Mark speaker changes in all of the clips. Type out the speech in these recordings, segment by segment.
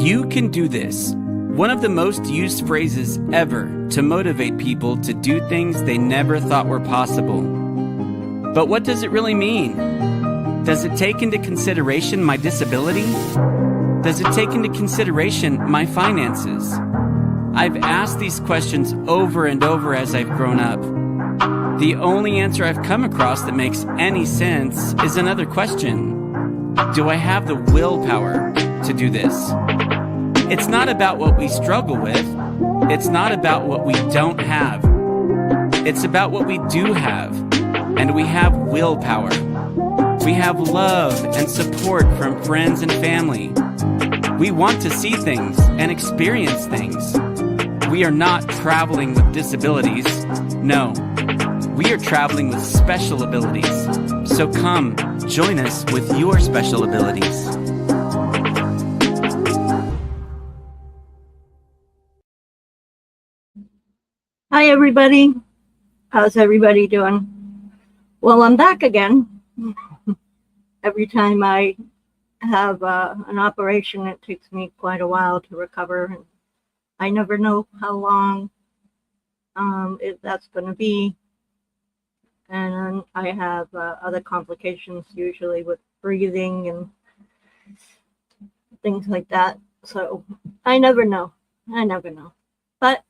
Speaker 1: You can do this. One of the most used phrases ever to motivate people to do things they never thought were possible. But what does it really mean? Does it take into consideration my disability? Does it take into consideration my finances? I've asked these questions over and over as I've grown up. The only answer I've come across that makes any sense is another question. Do I have the willpower to do this? It's not about what we struggle with. It's not about what we don't have. It's about what we do have. And we have willpower. We have love and support from friends and family. We want to see things and experience things. We are not traveling with disabilities. No, we are traveling with special abilities. So come, join us with your special abilities.
Speaker 2: Hi, everybody. How's everybody doing? Well, I'm back again. Every time I have an operation, it takes me quite a while to recover. I never know how long that's going to be. And I have other complications, usually with breathing and things like that. So I never know. But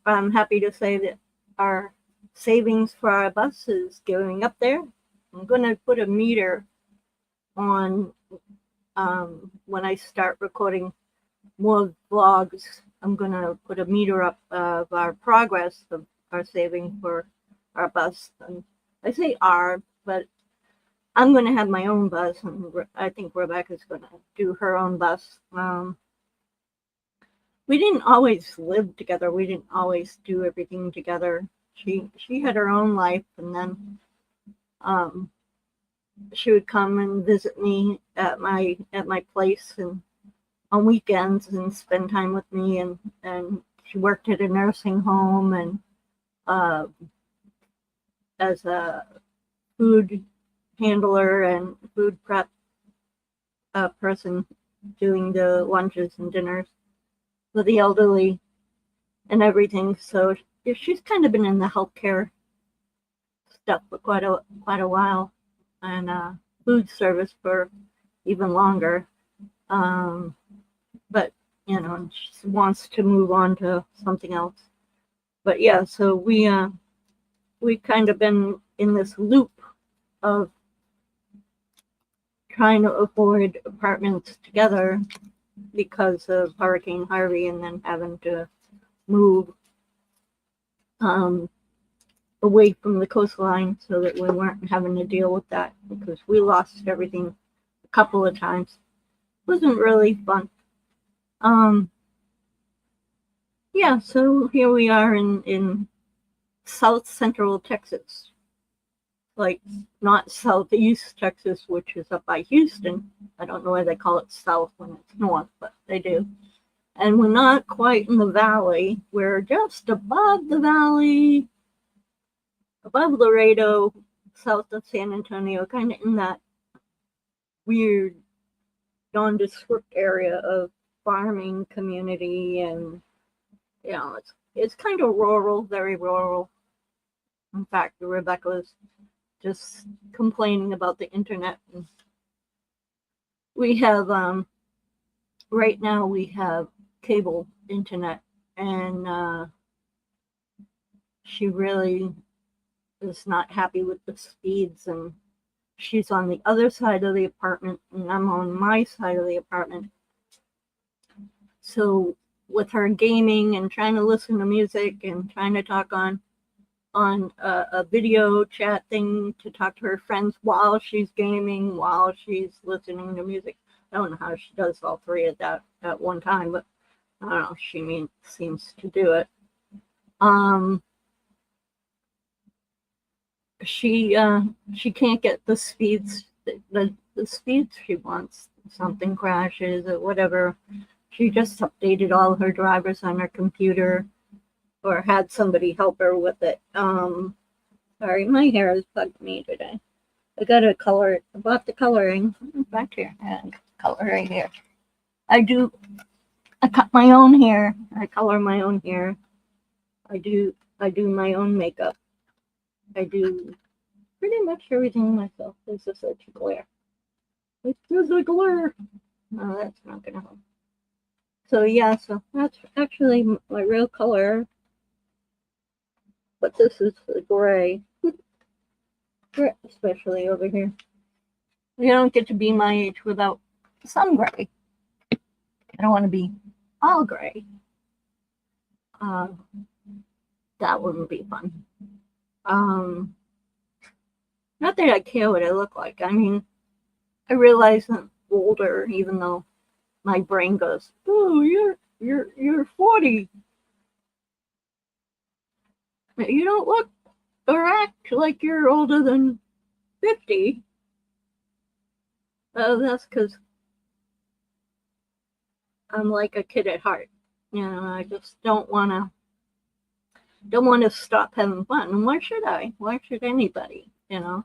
Speaker 2: I'm happy to say that our savings for our bus is going up there. I'm going to put a meter on when I start recording more vlogs. I'm going to put a meter up of our progress of our saving for our bus. And I say our, but I'm going to have my own bus, and I think Rebecca's going to do her own bus. We didn't always live together. We didn't always do everything together. She had her own life, and then she would come and visit me at my place and on weekends and spend time with me. And she worked at a nursing home and as a food handler and food prep person, doing the lunches and dinners for the elderly and everything. So she's kind of been in the healthcare stuff for quite a while, and food service for even longer. But she wants to move on to something else. But yeah, so we kind of been in this loop of trying to avoid apartments together because of Hurricane Harvey, and then having to move away from the coastline so that we weren't having to deal with that, because we lost everything a couple of times. It wasn't really fun. Yeah, so here we are in South Central Texas, like not Southeast Texas, which is up by Houston. I don't know why they call it South when it's North, but they do. And we're not quite in the valley. We're just above the valley, above Laredo, south of San Antonio, kind of in that weird nondescript area of farming community. And it's kind of rural, very rural. In fact, Rebecca was just complaining about the internet. And we have right now we have cable internet, and she really is not happy with the speeds, and she's on the other side of the apartment and I'm on my side of the apartment. So with her gaming and trying to listen to music and trying to talk on a video chat thing to talk to her friends while she's gaming, while she's listening to music. I don't know how she does all three at one time, but I don't know, she seems to do it. She can't get the speeds the speeds she wants. Something crashes or whatever. She just updated all her drivers on her computer, or had somebody help her with it. Sorry, my hair has bugged me today. I got to color it. I bought the coloring. Back here. And color right here. I cut my own hair. I color my own hair. I do my own makeup. I do pretty much everything myself. There's just such a glare. It's just a glare. No, that's not gonna help. So yeah, so that's actually my real color. But this is the gray. Especially over here. You don't get to be my age without some gray. I don't want to be all gray. That wouldn't be fun. Not that I care what I look like. I mean, I realize I'm older, even though my brain goes, "Oh, you're 40. You don't look or act like you're older than 50." That's because I'm like a kid at heart. You know, I just don't want to stop having fun. And why should I? Why should anybody? You know,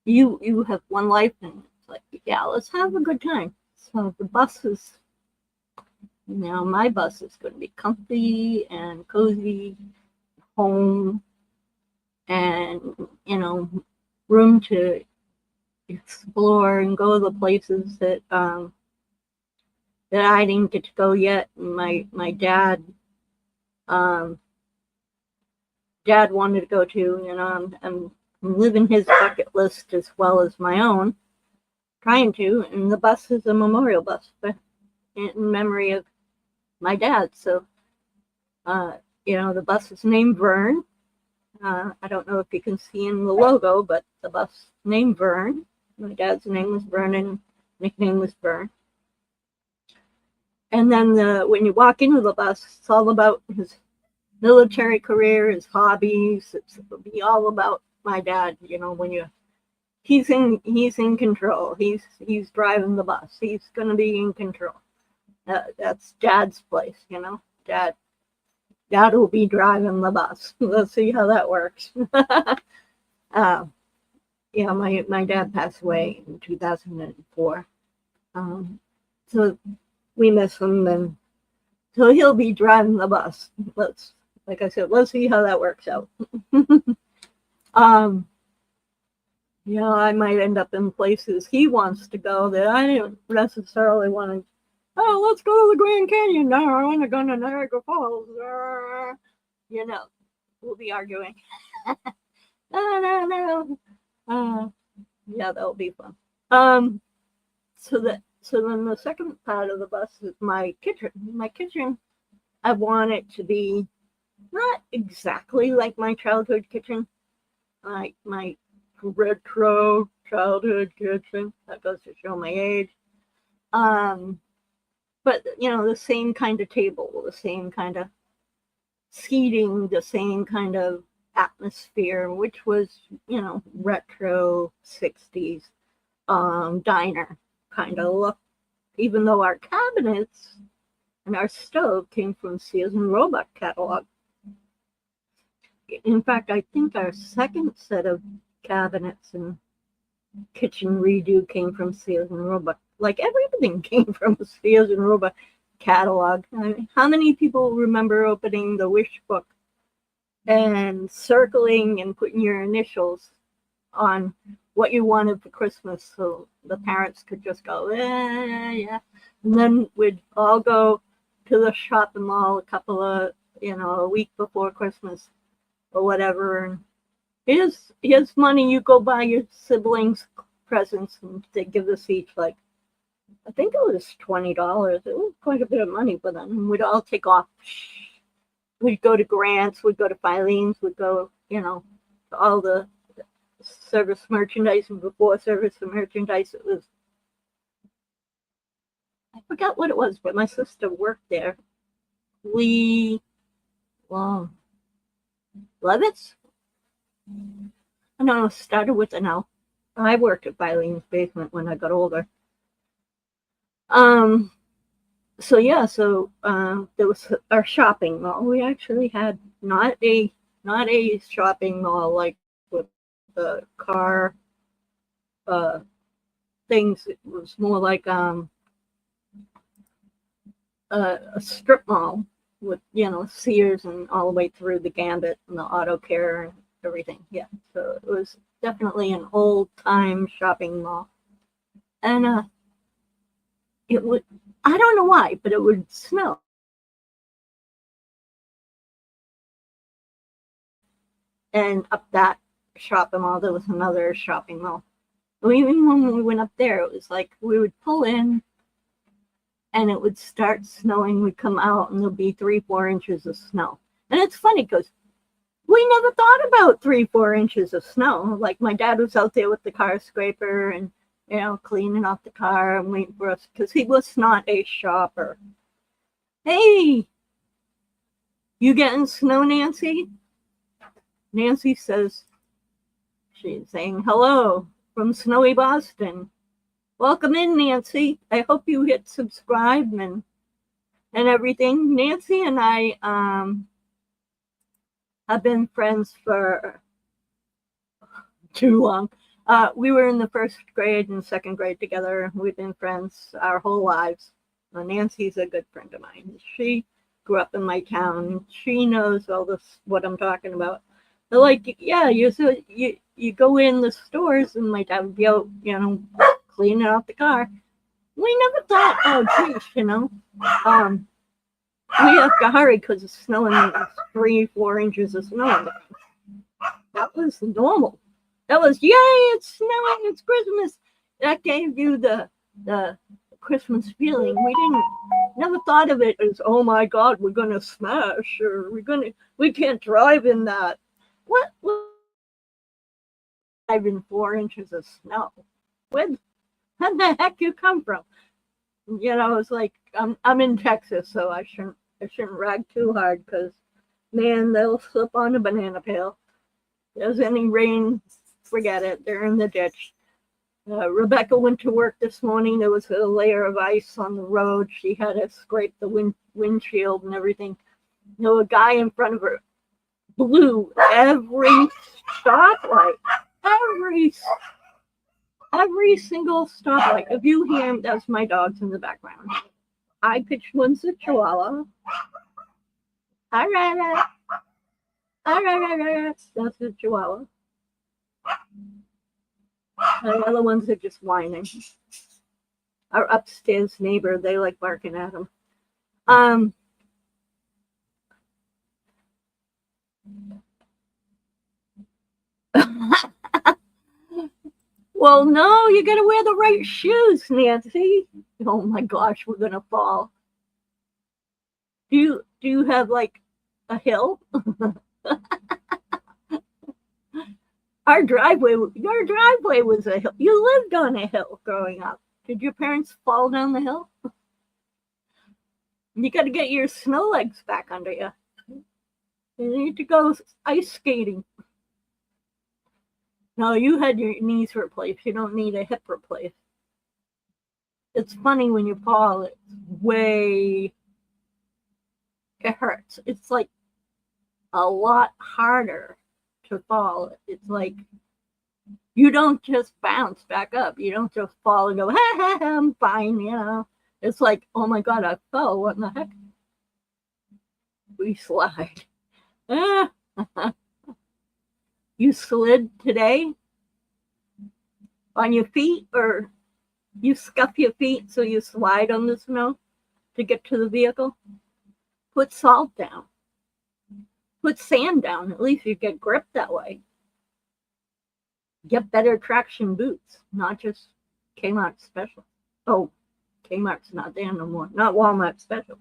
Speaker 2: you have one life, and it's like, yeah, let's have a good time. So the bus is, you know, my bus is going to be comfy and cozy, home, and you know, room to explore and go to the places that that I didn't get to go yet. And my dad wanted to go to. You know, I'm living his bucket list as well as my own, trying to. And the bus is a memorial bus, but in memory of my dad. So, you know, the bus is named Vern. I don't know if you can see in the logo, but the bus named Vern. My dad's name was Vernon, nickname was Vern. And then when you walk into the bus, it's all about his military career, his hobbies. It'll be all about my dad. You know, when he's in control. He's driving the bus. He's going to be in control. That's Dad's place. You know, Dad will be driving the bus. Let's see how that works. Yeah, my dad passed away in 2004. So we miss him, and so he'll be driving the bus. Like I said, let's see how that works out. You know, I might end up in places he wants to go that I didn't necessarily want to. Oh, let's go to the Grand Canyon now. I want to go to Niagara Falls. You know, we'll be arguing. No. Yeah, that'll be fun. So then the second part of the bus is my kitchen. My kitchen, I want it to be not exactly like my childhood kitchen, like my retro childhood kitchen. That goes to show my age. But you know, the same kind of table, the same kind of seating, the same kind of atmosphere, which was, you know, retro 60s diner kind of look, even though our cabinets and our stove came from Sears and Roebuck catalog. In fact, I think our second set of cabinets and kitchen redo came from Sears and Roebuck. Like everything came from Sears and Roebuck catalog. I mean, how many people remember opening the wish book and circling and putting your initials on what you wanted for Christmas, so the parents could just go, yeah. And then we'd all go to the shopping mall a week before Christmas or whatever. And here's money, you go buy your siblings presents, and they give us each, like, I think it was $20. It was quite a bit of money for them. And we'd all take off. We'd go to Grant's, we'd go to Filene's, we'd go, you know, to all the service merchandise. And before service merchandise, it was, I forgot what it was, but my sister worked there. Levitz? I don't know, started with an L. I worked at Filene's Basement when I got older. So there was our shopping mall. We actually had not a shopping mall like with the car things. It was more like a strip mall with, Sears and all the way through the Gambit and the Auto Care and everything. Yeah, so it was definitely an old time shopping mall. And it would, I don't know why, but it would snow. And up that shopping mall, there was another shopping mall. Even when we went up there, it was like we would pull in and it would start snowing. We'd come out and there'll be 3-4 inches of snow. And it's funny because we never thought about 3-4 inches of snow. Like my dad was out there with the car scraper and, cleaning off the car and waiting for us because he was not a shopper. Hey, you getting snow, Nancy? Nancy says she's saying hello from snowy Boston. Welcome in, Nancy. I hope you hit subscribe and everything. Nancy and I have been friends for too long. We were in the first grade and second grade together. We've been friends our whole lives. Nancy's a good friend of mine. She grew up in my town. She knows all this, what I'm talking about. But like, yeah, you go in the stores and my dad would be out, cleaning out the car. We never thought, oh, geez, we have to hurry because it's snowing 3-4 inches of snow. That was normal. That was, yay, it's snowing, it's Christmas. That gave you the Christmas feeling. Never thought of it as, oh my God, we're gonna smash, or we can't drive in that. What drive in 4 inches of snow? How the heck you come from? It's like I'm in Texas, so I shouldn't rag too hard because, man, they'll slip on a banana peel. There's any rain, forget it. They're in the ditch. Rebecca went to work this morning. There was a layer of ice on the road. She had to scrape the windshield and everything. A guy in front of her blew every stoplight. Every single stoplight. If you hear him, that's my dogs in the background. I pitched one's a Chihuahua. All right. That's a Chihuahua. The other ones are just whining. Our upstairs neighbor, they like barking at him. Well, no, you gotta wear the right shoes, Nancy. Oh my gosh, we're gonna fall. Do you have like a hill? Your driveway was a hill. You lived on a hill growing up. Did your parents fall down the hill? You got to get your snow legs back under you. You need to go ice skating. No, you had your knees replaced. You don't need a hip replaced. It's funny when you fall, it hurts. It's like a lot harder to fall. It's like you don't just bounce back up. You don't just fall and go, ha, I'm fine, It's like, oh my God, I fell. What in the heck? We slide. You slid today on your feet, or you scuff your feet so you slide on the snow to get to the vehicle? Put salt down. Put sand down. At least you get grip that way. Get better traction boots, not just Kmart special. Oh, Kmart's not there no more. Not Walmart special.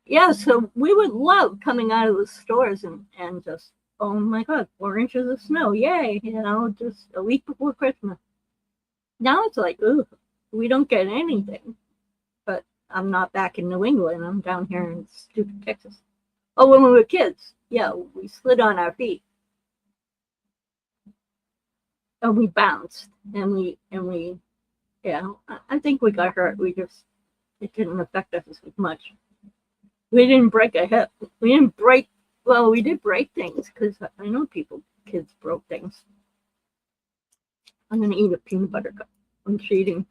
Speaker 2: Yeah, so we would love coming out of the stores and just, oh my God, 4 inches of snow. Yay. Just a week before Christmas. Now it's like, ooh, we don't get anything. But I'm not back in New England. I'm down here in stupid Texas. Oh, when we were kids, yeah, we slid on our feet. And we bounced. And we yeah, I think we got hurt. It didn't affect us as much. We didn't break a hip. We did break things because I know kids broke things. I'm going to eat a peanut butter cup. I'm cheating.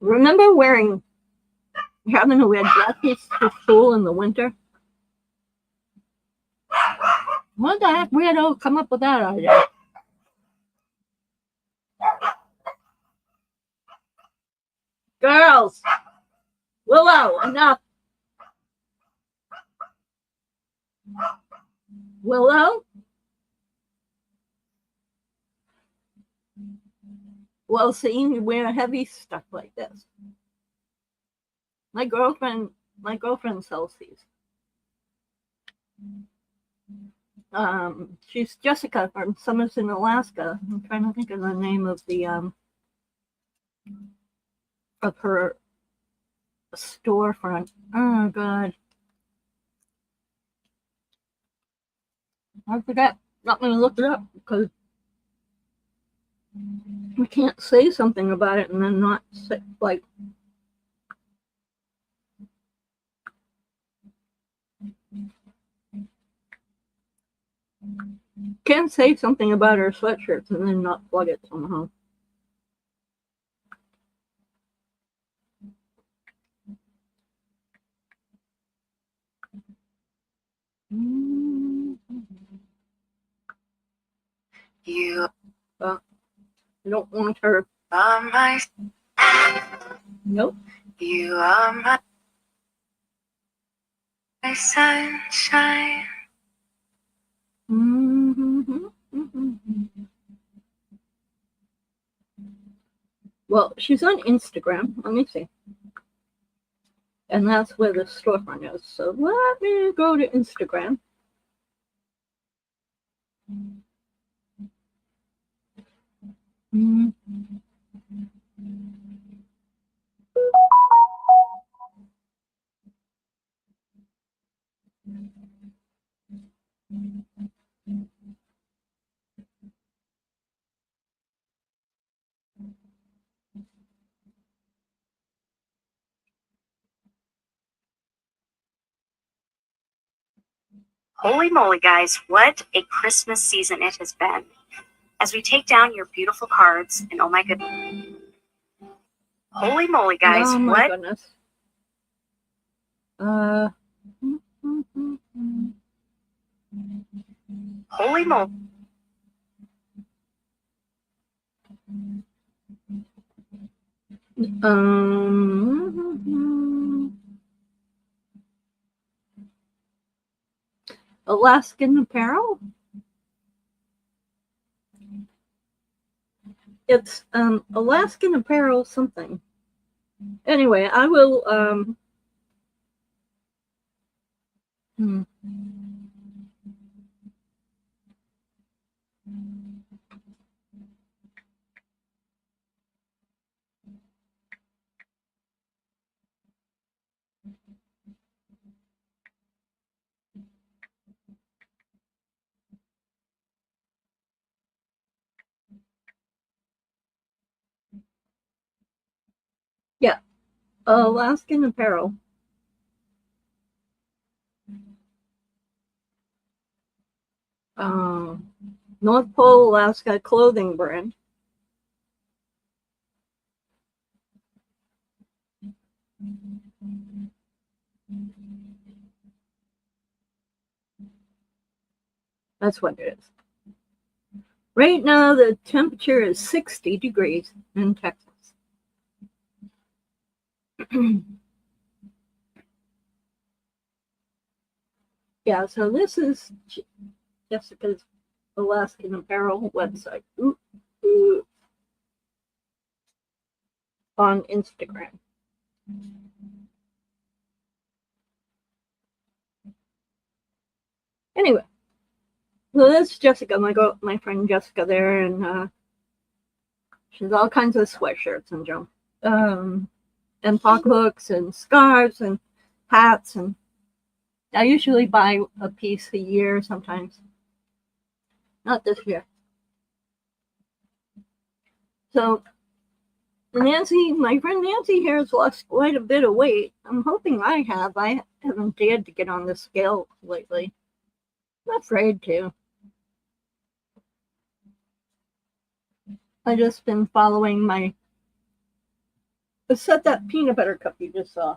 Speaker 2: Remember having to wear dresses to school in the winter? What the heck weirdo come up with that idea? Girls! Willow, enough! Willow? Well, seeing you wear heavy stuff like this. My girlfriend sells these. She's Jessica from Somerset, Alaska. I'm trying to think of the name of the of her storefront. Oh God, I forgot. Not gonna look it up because we can't say something about it and then not say, like. Can't say something about her sweatshirts and then not plug it somehow. You don't want her. My. Nope. You are my sunshine. Well, she's on Instagram. Let me see. And that's where the storefront is. So let me go to Instagram.
Speaker 3: Holy moly, guys, what a Christmas season it has been. As we take down your beautiful cards, and oh my goodness. Holy moly, guys,
Speaker 2: oh my
Speaker 3: what?
Speaker 2: Goodness.
Speaker 3: Holy moly.
Speaker 2: Alaskan Apparel. It's Alaskan Apparel something. Anyway, I will yeah, Alaskan Apparel. North Pole, Alaska clothing brand. That's what it is. Right now, the temperature is 60 degrees in Texas. Yeah, so this is Jessica's Alaskan Apparel website on Instagram. Anyway, so that's Jessica, my friend Jessica there, and she has all kinds of sweatshirts and junk, and pocketbooks and scarves and hats, and I usually buy a piece a year sometimes. Not this year. So Nancy, my friend Nancy here has lost quite a bit of weight. I'm hoping I have. I haven't dared to get on the scale lately. I'm afraid to. I just been following my. Except that peanut butter cup you just saw,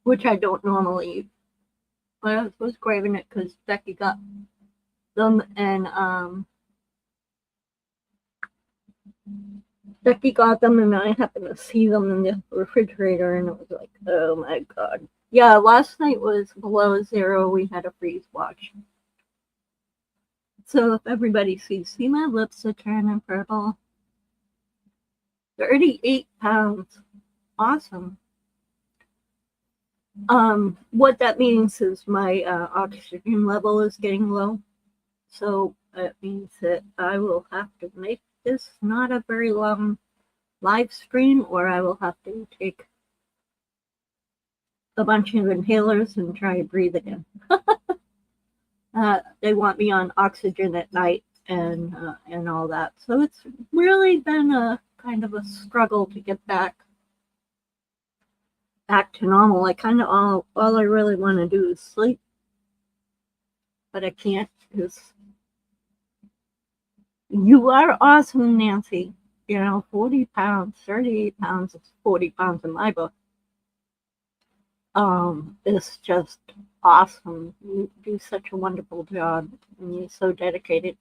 Speaker 2: which I don't normally eat. But I was craving it because Becky got them, and I happened to see them in the refrigerator, and it was like, oh my god. Yeah, last night was below zero. We had a freeze watch. So if everybody see my lips are turning purple. 38 pounds. Awesome. What that means is my oxygen level is getting low. So it means that I will have to make this not a very long live stream, or I will have to take a bunch of inhalers and try to breathe again. They want me on oxygen at night and all that. So it's really been a kind of a struggle to get back to normal. I kind of all I really want to do is sleep, but I can't because you are awesome, Nancy. 40 pounds, 38 pounds, it's 40 pounds in my book. It's just awesome. You do such a wonderful job, and you're so dedicated.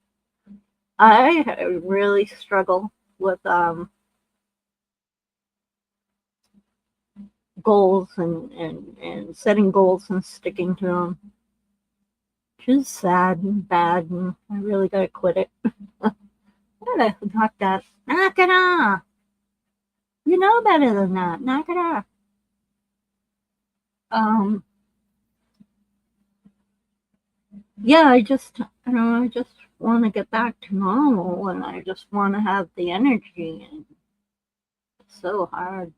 Speaker 2: I really struggle with goals and setting goals and sticking to them. Which is sad and bad, and I really gotta quit it. Gotta knock it off. You know better than that. Knock it off. Yeah, I just want to get back to normal, and I just want to have the energy, and it's so hard.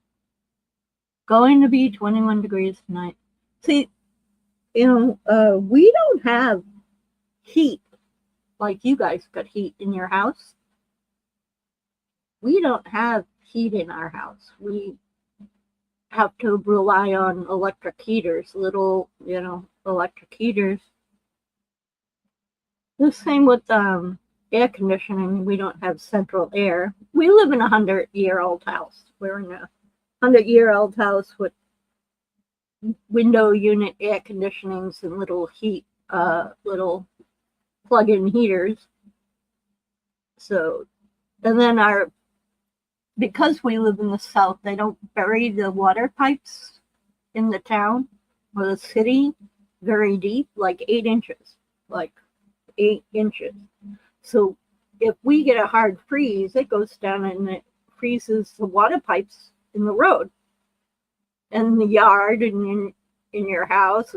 Speaker 2: Going to be 21 degrees tonight. See, we don't have heat like you guys got heat in your house. We don't have heat in our house. We have to rely on electric heaters, little, electric heaters. The same with air conditioning. We don't have central air. We live in a 100-year-old house. We're in a 100-year-old house with window unit air conditionings and little little plug-in heaters. So, and then because we live in the south, they don't bury the water pipes in the town or the city very deep, like 8 inches, So if we get a hard freeze, it goes down and it freezes the water pipes in the road and the yard and in your house,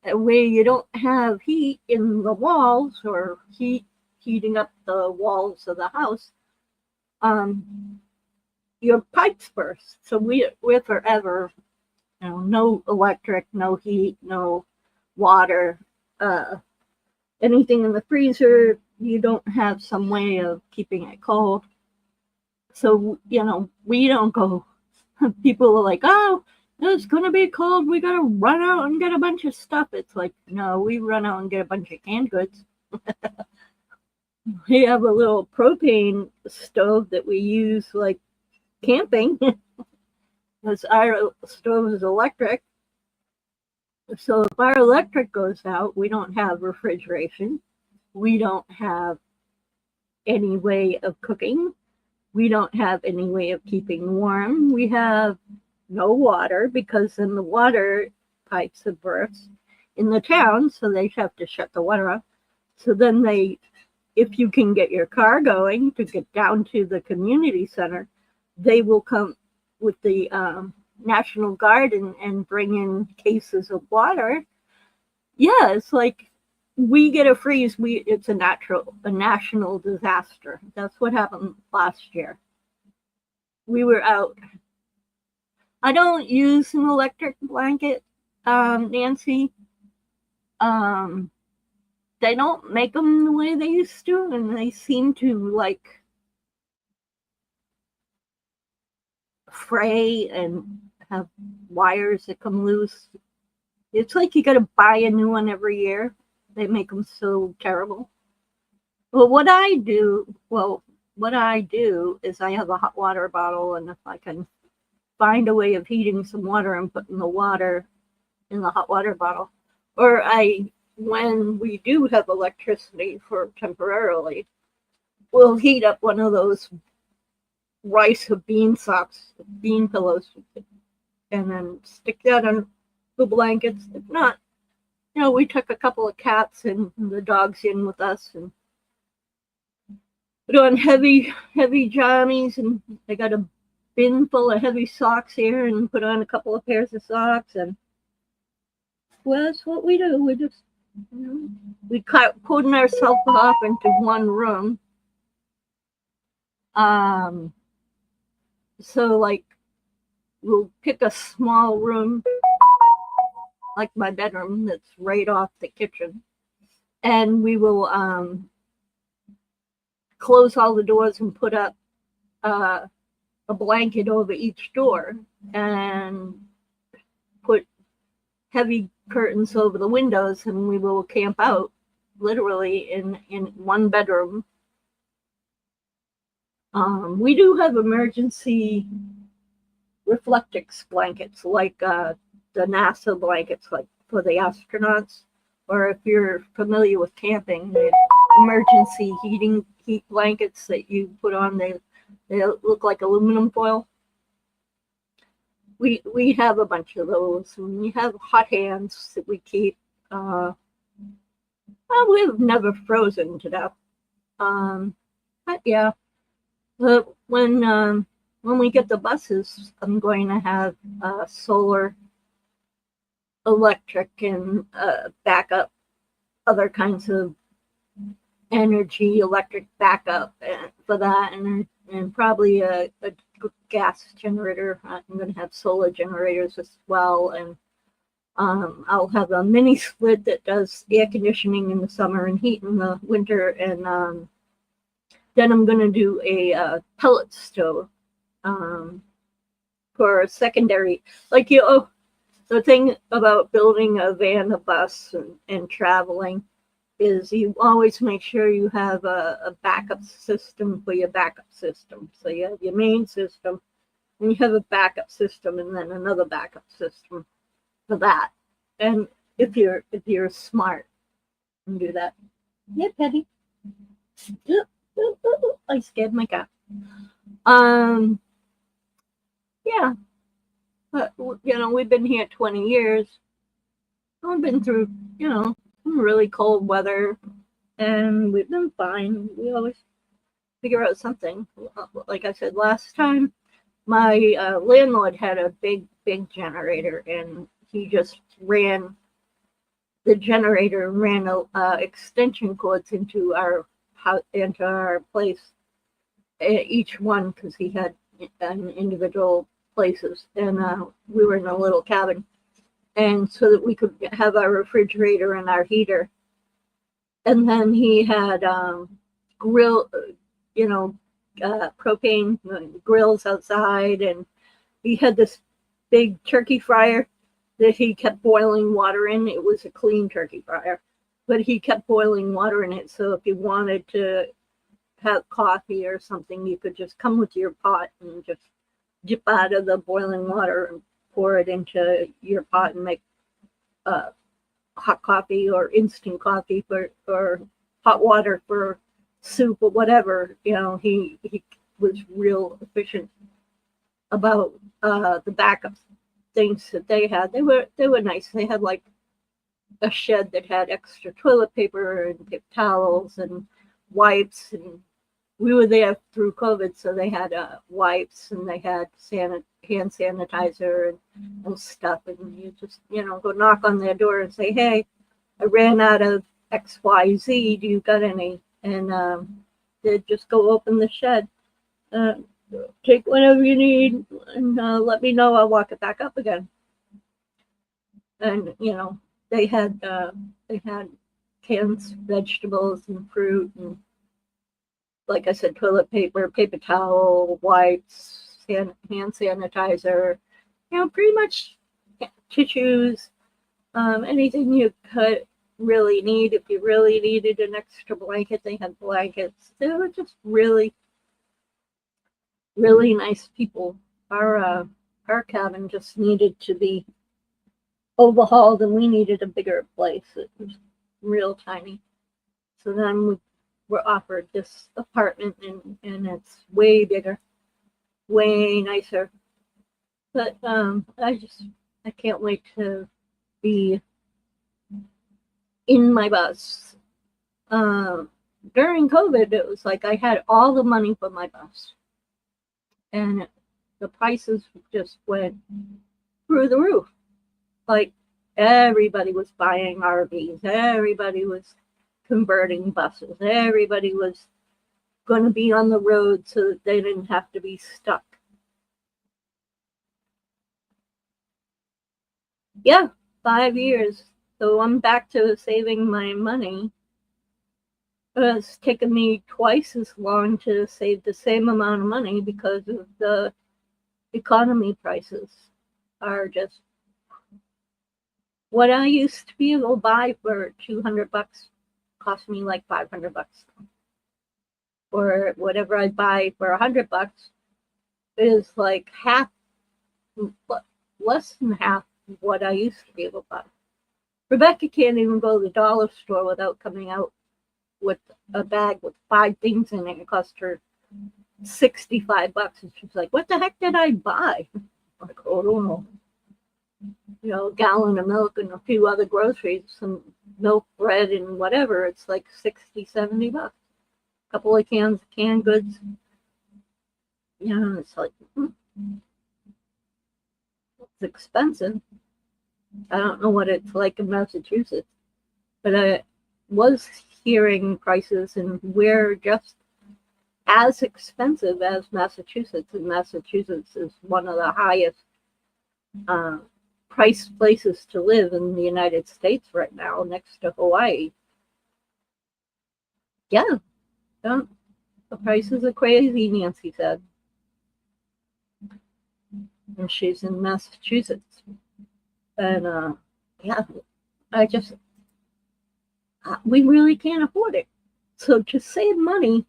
Speaker 2: where you don't have heat in the walls or heating up the walls of the house. Your pipes burst. So we're forever, no electric, no heat, no water, anything in the freezer. You don't have some way of keeping it cold. So, we don't go. People are like, oh, it's going to be cold. We got to run out and get a bunch of stuff. It's like, no, we run out and get a bunch of canned goods. We have a little propane stove that we use like camping. Because our stove is electric. So if our electric goes out, we don't have refrigeration. We don't have any way of cooking. We don't have any way of keeping warm. We have no water because then the water pipes have burst in the town, so they have to shut the water off. So then if you can get your car going to get down to the community center, they will come with the National Guard and bring in cases of water. Yeah, it's like we get a freeze. It's a national disaster. That's what happened last year. We were out. I don't use an electric blanket, Nancy. They don't make them the way they used to, and they seem to fray and have wires that come loose. It's like you got to buy a new one every year. They make them so terrible. Well, what I do is I have a hot water bottle, and if I can find a way of heating some water and putting the water in the hot water bottle, or when we do have electricity for temporarily, we'll heat up one of those rice or bean pillows, and then stick that on the blankets. If not, we took a couple of cats and the dogs in with us and put on heavy jammies, and I got a bin full of heavy socks here and put on a couple of pairs of socks, and well, that's what we do. We just, we putting ourselves off into one room. So like, we'll pick a small room, like my bedroom that's right off the kitchen, and we will close all the doors and put up a blanket over each door and put heavy curtains over the windows, and we will camp out literally in one bedroom. We do have emergency Reflectix blankets, like the NASA blankets, like for the astronauts, or if you're familiar with camping, the emergency heat blankets that you put on, they look like aluminum foil. We have a bunch of those, and we have hot hands that we keep. We've never frozen to death. But yeah, but when we get the buses, I'm going to have solar, electric, and backup, other kinds of energy, electric backup for that, and probably a gas generator. I'm going to have solar generators as well, and I'll have a mini split that does air conditioning in the summer and heat in the winter, and then I'm going to do a pellet stove for a secondary. Like, the thing about building a van, a bus, and traveling is you always make sure you have a backup system for your backup system. So you have your main system, and you have a backup system, and then another backup system for that. And if you're smart, you can do that. Yeah, Petty. I scared my cat. Yeah, but we've been here 20 years. We've been through some really cold weather, and we've been fine. We always figure out something. Like I said last time, my landlord had a big generator, and he just ran the generator, ran extension cords into our place, each one, because he had an individual places, and we were in a little cabin, and so that we could have our refrigerator and our heater. And then he had propane grills outside, and he had this big turkey fryer that he kept boiling water in. It was a clean turkey fryer, but he kept boiling water in it, so if you wanted to have coffee or something, you could just come with your pot and just dip out of the boiling water and pour it into your pot and make hot coffee or instant coffee or hot water for soup or whatever. He was real efficient about the backup things that they had. They were nice. They had like a shed that had extra toilet paper and paper towels and wipes, and we were there through COVID, so they had wipes, and they had hand sanitizer and stuff. And you just, go knock on their door and say, "Hey, I ran out of XYZ. Do you got any?" And they'd just go open the shed, take whatever you need, and let me know. I'll walk it back up again. And they had cans, vegetables, and fruit, and like I said, toilet paper, paper towel, wipes, hand sanitizer, pretty much tissues, anything you could really need. If you really needed an extra blanket, they had blankets. They were just really, really nice people. Our cabin just needed to be overhauled, and we needed a bigger place. It was real tiny. So then we were offered this apartment, and it's way bigger, way nicer. But I can't wait to be in my bus. During COVID, it was like I had all the money for my bus, and the prices just went through the roof. Like everybody was buying RVs, everybody was converting buses, everybody was going to be on the road so that they didn't have to be stuck. Yeah, 5 years. So I'm back to saving my money. It's taken me twice as long to save the same amount of money because of the economy prices are just what I used to be able to buy for $200 cost me like $500. Or whatever I buy for $100 is like half, less than half what I used to be able to buy. Rebecca can't even go to the dollar store without coming out with a bag with 5 things in it. It cost her $65. And she's like, what the heck did I buy? I'm like, oh, I don't know. You know, a gallon of milk and a few other groceries, some milk, bread, and whatever. It's like $60-$70. A couple of cans of canned goods. You know, it's like, it's expensive. I don't know what it's like in Massachusetts, but I was hearing prices, and we're just as expensive as Massachusetts, and Massachusetts is one of the highest priced places to live in the United States right now, next to Hawaii. Yeah, the prices are crazy, Nancy said. And she's in Massachusetts. And yeah, we really can't afford it. So to save money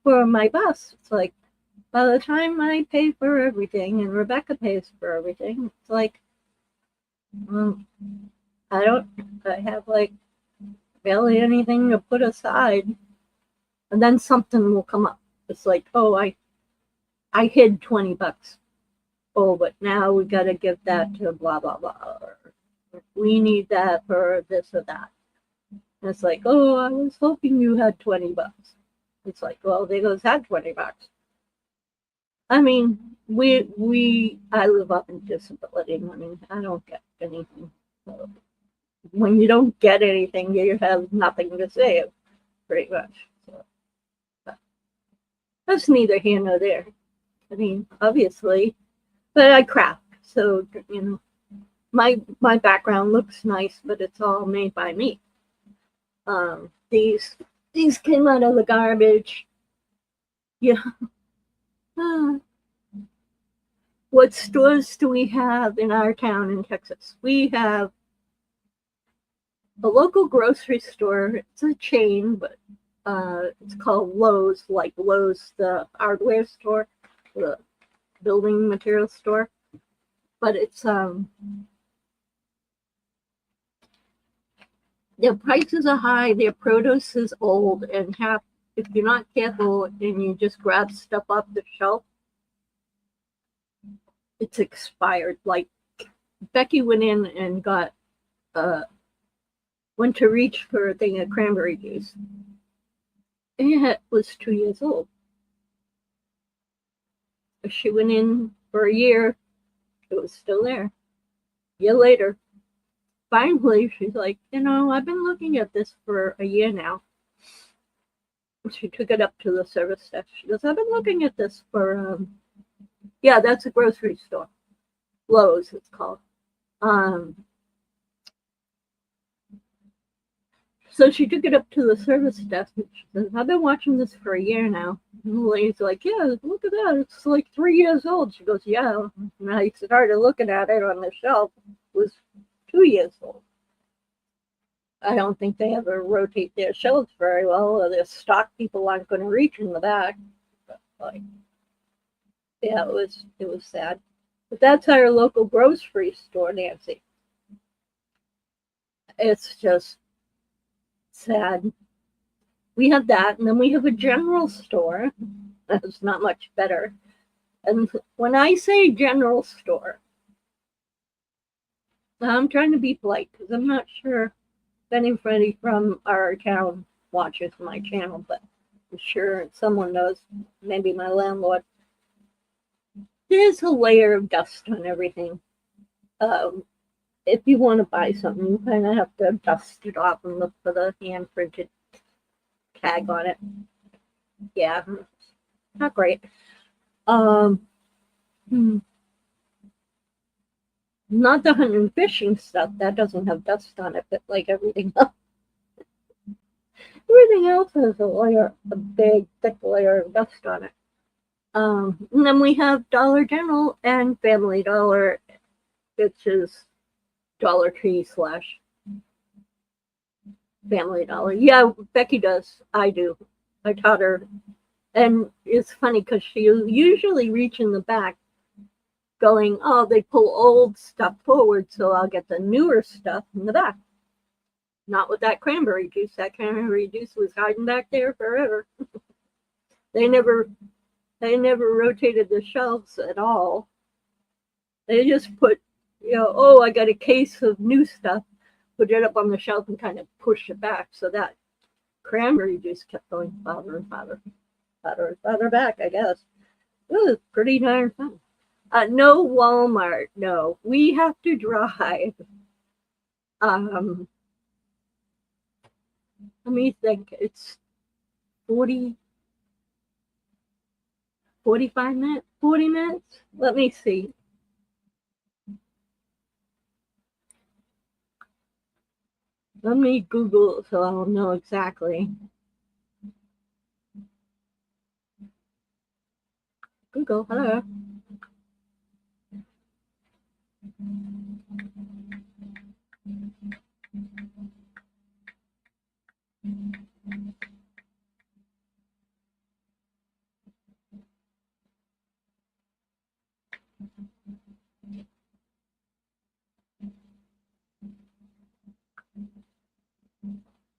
Speaker 2: for my bus, it's like, by the time I pay for everything and Rebecca pays for everything, it's like, I have like barely anything to put aside. And then something will come up. It's like, oh, I hid $20. Oh, but now we got to give that to blah, blah, blah. Or we need that for this or that. And it's like, oh, I was hoping you had $20. It's like, well, they goes had $20. I mean, I live up in disability money. I don't get anything. So when you don't get anything, you have nothing to save, pretty much. So, but that's neither here nor there. I mean, obviously, but I craft, so you know, my background looks nice, but it's all made by me. These came out of the garbage. Yeah. What stores do we have in our town in Texas? We have a local grocery store. It's a chain, but it's called Lowe's, like Lowe's, the hardware store, the building material store. But it's their prices are high, their produce is old, and if you're not careful and you just grab stuff off the shelf, it's expired. Like Becky went in and went to reach for a thing of cranberry juice, and it was 2 years old. She went in for a year, it was still there. A year later, finally, she's like, you know, I've been looking at this for a year now. She took it up to the service desk. She goes, I've been looking at this for, yeah, that's a grocery store. Lowe's, it's called. So she took it up to the service desk, and she says, I've been watching this for a year now. And the lady's like, yeah, look at that. It's like 3 years old. She goes, yeah. And I started looking at it on the shelf. It was 2 years old. I don't think they ever rotate their shelves very well, or their stock people aren't going to reach in the back. But, like, yeah, it was sad. But that's our local grocery store, Nancy. It's just sad. We have that, and then we have a general store. That's not much better. And when I say general store, I'm trying to be polite because I'm not sure if anybody from our town watches my channel, but I'm sure someone knows, maybe my landlord. There's a layer of dust on everything. If you want to buy something, you kind of have to dust it off and look for the hand printed tag on it. Yeah, not great. Not the hunting and fishing stuff, that doesn't have dust on it, but like everything else. Everything else has a big, thick layer of dust on it. And then we have Dollar General and Family Dollar, which is Dollar Tree / Family Dollar. Yeah, Becky does. I do. I taught her. And it's funny because she'll usually reach in the back going, oh, they pull old stuff forward, so I'll get the newer stuff in the back. Not with that cranberry juice. That cranberry juice was hiding back there forever. They never rotated the shelves at all. They just put, oh, I got a case of new stuff, put it up on the shelf and kind of push it back. So that cranberry juice kept going farther and farther back, I guess. It was pretty darn fun. No Walmart, no. We have to drive. Let me think. It's 40 45 minutes, 40 minutes. Let me see. Let me Google so I'll know exactly. Google, hello.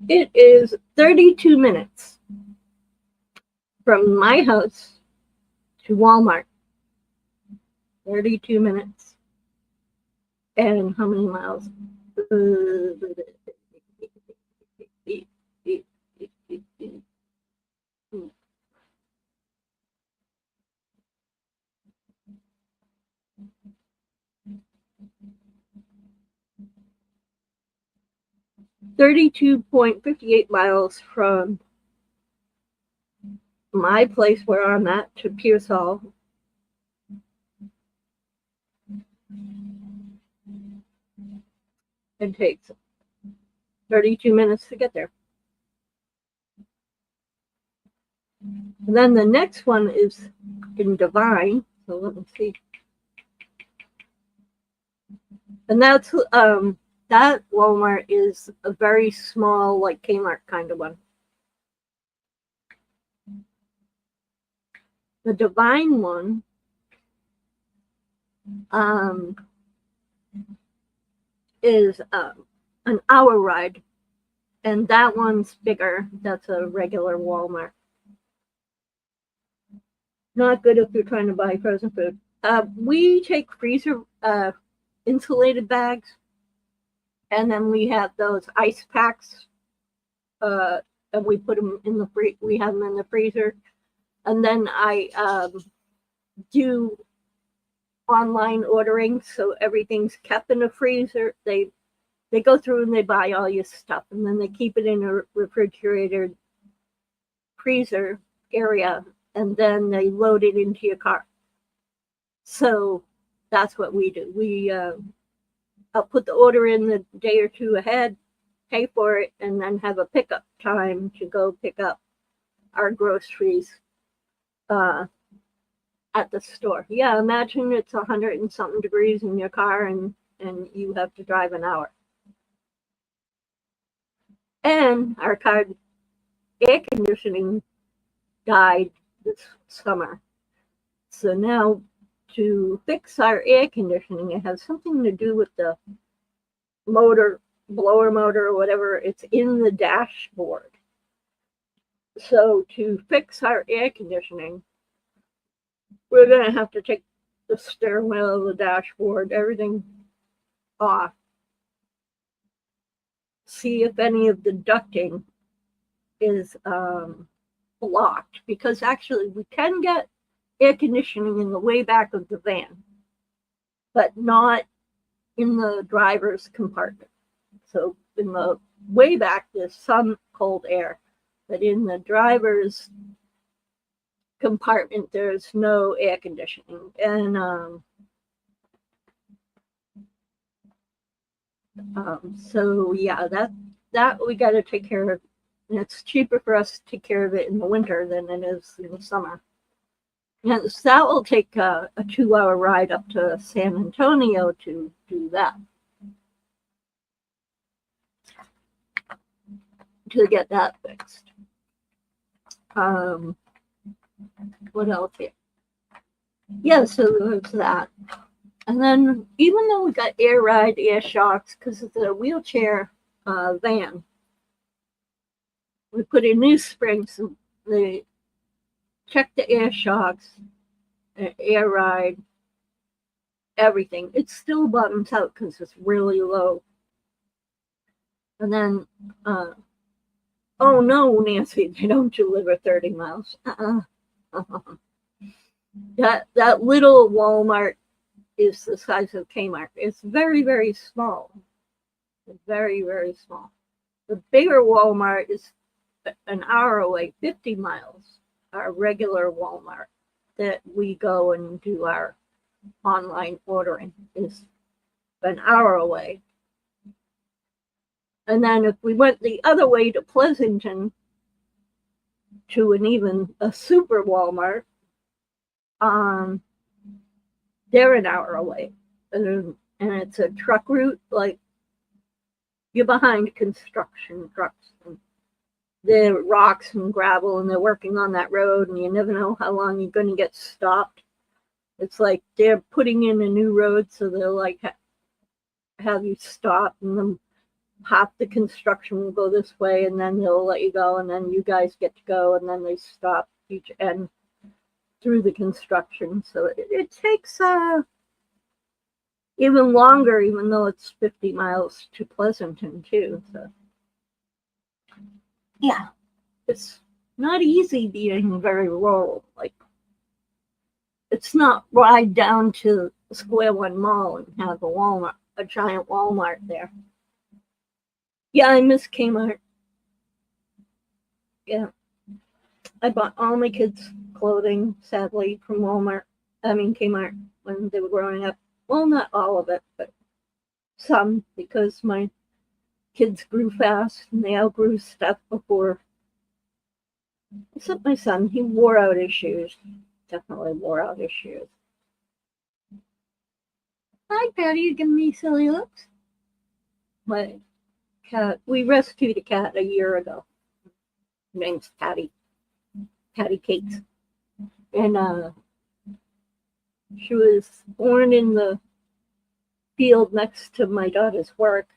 Speaker 2: It is 32 minutes from my house to Walmart. 32 minutes. And how many miles? 32.58 miles from my place where I'm at to Pearsall. It takes 32 minutes to get there. And then the next one is in Devine. So let me see. And that's that Walmart is a very small, like Kmart kind of one. The Devine one is an hour ride, and that one's bigger. That's a regular Walmart. Not good if you're trying to buy frozen food. We take freezer insulated bags, and then we have those ice packs, and we put them in the we have them in the freezer, and then I do online ordering, so everything's kept in the freezer. They go through and they buy all your stuff, and then they keep it in a refrigerated freezer area, and then they load it into your car. So that's what we do. I'll put the order in the day or two ahead, pay for it, and then have a pickup time to go pick up our groceries at the store. Yeah, imagine it's 100 and something degrees in your car, and you have to drive an hour. And our car air conditioning died this summer. So now to fix our air conditioning, it has something to do with the motor, blower motor or whatever, it's in the dashboard. So to fix our air conditioning, we're going to have to take the steering wheel, the dashboard, everything off. See if any of the ducting is blocked, because actually we can get air conditioning in the way back of the van, but not in the driver's compartment. So in the way back, there's some cold air, but in the driver's compartment, there's no air conditioning. And so yeah, that we got to take care of. And it's cheaper for us to take care of it in the winter than it is in the summer. And so that will take a 2-hour ride up to San Antonio to do that, to get that fixed. What else here? Yeah, so there's that. And then even though we got air ride, air shocks, because it's a wheelchair van, we put in new springs, and they check the air shocks, air ride, everything. It still bottoms out because it's really low. And then, oh no, Nancy, they don't deliver 30 miles. That little Walmart is the size of Kmart. It's very, very small. Very, very small. The bigger Walmart is an hour away, 50 miles. Our regular Walmart that we go and do our online ordering is an hour away. And then if we went the other way to Pleasanton, to a super Walmart, they're an hour away. And it's a truck route, like you're behind construction trucks. And the rocks and gravel, and they're working on that road, and you never know how long you're going to get stopped. It's like they're putting in a new road, so they'll like have you stop, and then half the construction will go this way, and then they'll let you go, and then you guys get to go, and then they stop each end through the construction. So it takes even longer, even though it's 50 miles to Pleasanton too. So yeah, it's not easy being very rural. Like, it's not ride down to Square One Mall and have a giant Walmart there. Yeah, I miss Kmart. Yeah, I bought all my kids' clothing, sadly, from Kmart, when they were growing up. Well, not all of it, but some, because my kids grew fast and they outgrew stuff before. Except my son, he wore out his shoes. Definitely wore out his shoes. Hi, Patty, you giving me silly looks? My cat, we rescued a cat a year ago. Her name's Patty. Patty Cakes. And she was born in the field next to my daughter's work.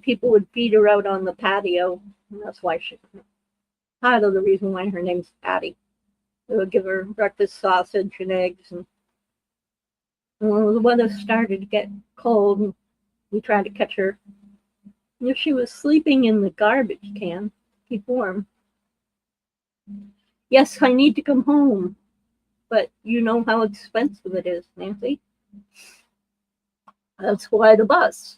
Speaker 2: People would feed her out on the patio, and that's why part of the reason why her name's Patty. They would give her breakfast sausage and eggs, and when the weather started to get cold, and we tried to catch her. If she was sleeping in the garbage can, keep warm. Yes, I need to come home, but you know how expensive it is, Nancy. That's why the bus.